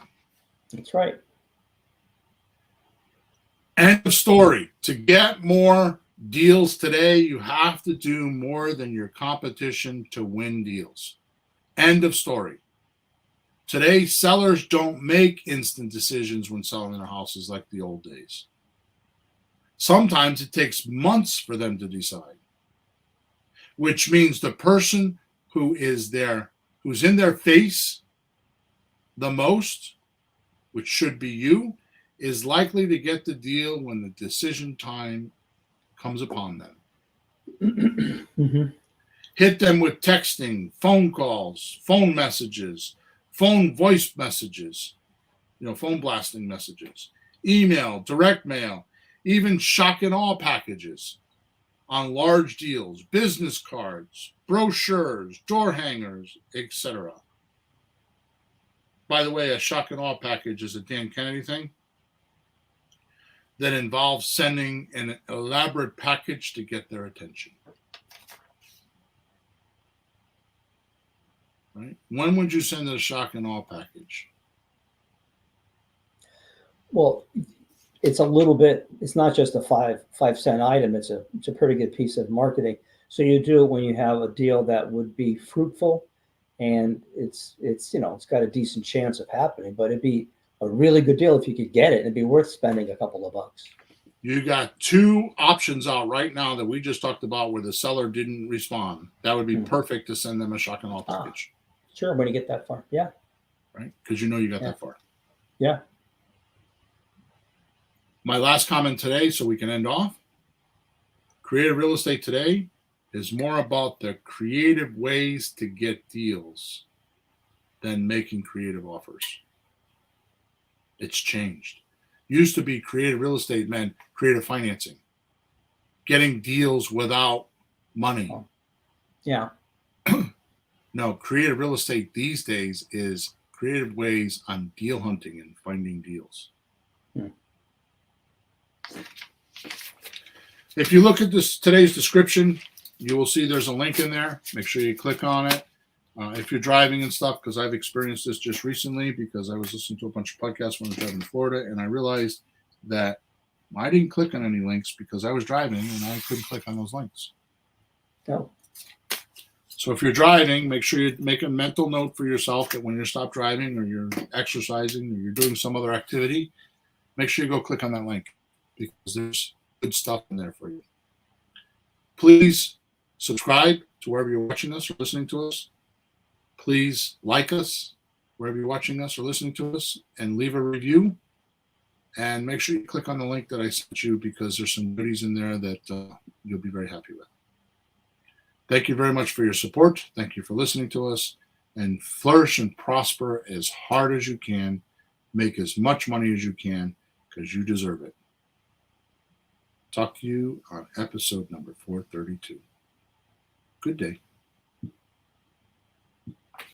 That's right. End of story. To get more deals today, you have to do more than your competition to win deals. End of story. Today, sellers don't make instant decisions when selling their houses like the old days. Sometimes it takes months for them to decide, which means the person who's in their face the most, which should be you, is likely to get the deal when the decision time comes upon them. Mm-hmm. Hit them with texting, phone calls, phone messages, phone voice messages, phone blasting messages, email, direct mail, even shock and awe packages on large deals, business cards, brochures, door hangers, etc. By the way, a shock and awe package is a Dan Kennedy thing that involves sending an elaborate package to get their attention. Right? When would you send a shock and awe package? Well, it's a little bit. It's not just a 5 cent item. It's a pretty good piece of marketing. So you do it when you have a deal that would be fruitful, and it's got a decent chance of happening. But it'd be a really good deal if you could get it. It'd be worth spending a couple of bucks. You got 2 options out right now that we just talked about where the seller didn't respond. That would be perfect to send them a shock and awe package. Sure, when you get that far. Yeah. Right? Because you got that far. Yeah. My last comment today, so we can end off. Creative real estate today is more about the creative ways to get deals than making creative offers. It's changed. Used to be creative real estate meant creative financing, getting deals without money. Yeah. No, creative real estate these days is creative ways on deal hunting and finding deals. If you look at today's description, you will see there's a link in there. Make sure you click on it. If you're driving and stuff, because I've experienced this just recently because I was listening to a bunch of podcasts when I was driving to Florida, and I realized that I didn't click on any links because I was driving and I couldn't click on those links. No. So if you're driving, make sure you make a mental note for yourself that when you stop driving or you're exercising or you're doing some other activity, make sure you go click on that link because there's good stuff in there for you. Please subscribe to wherever you're watching us or listening to us. Please like us wherever you're watching us or listening to us and leave a review. And make sure you click on the link that I sent you because there's some goodies in there that you'll be very happy with. Thank you very much for your support. Thank you for listening to us. And flourish and prosper as hard as you can. Make as much money as you can because you deserve it. Talk to you on episode number 432. Good day.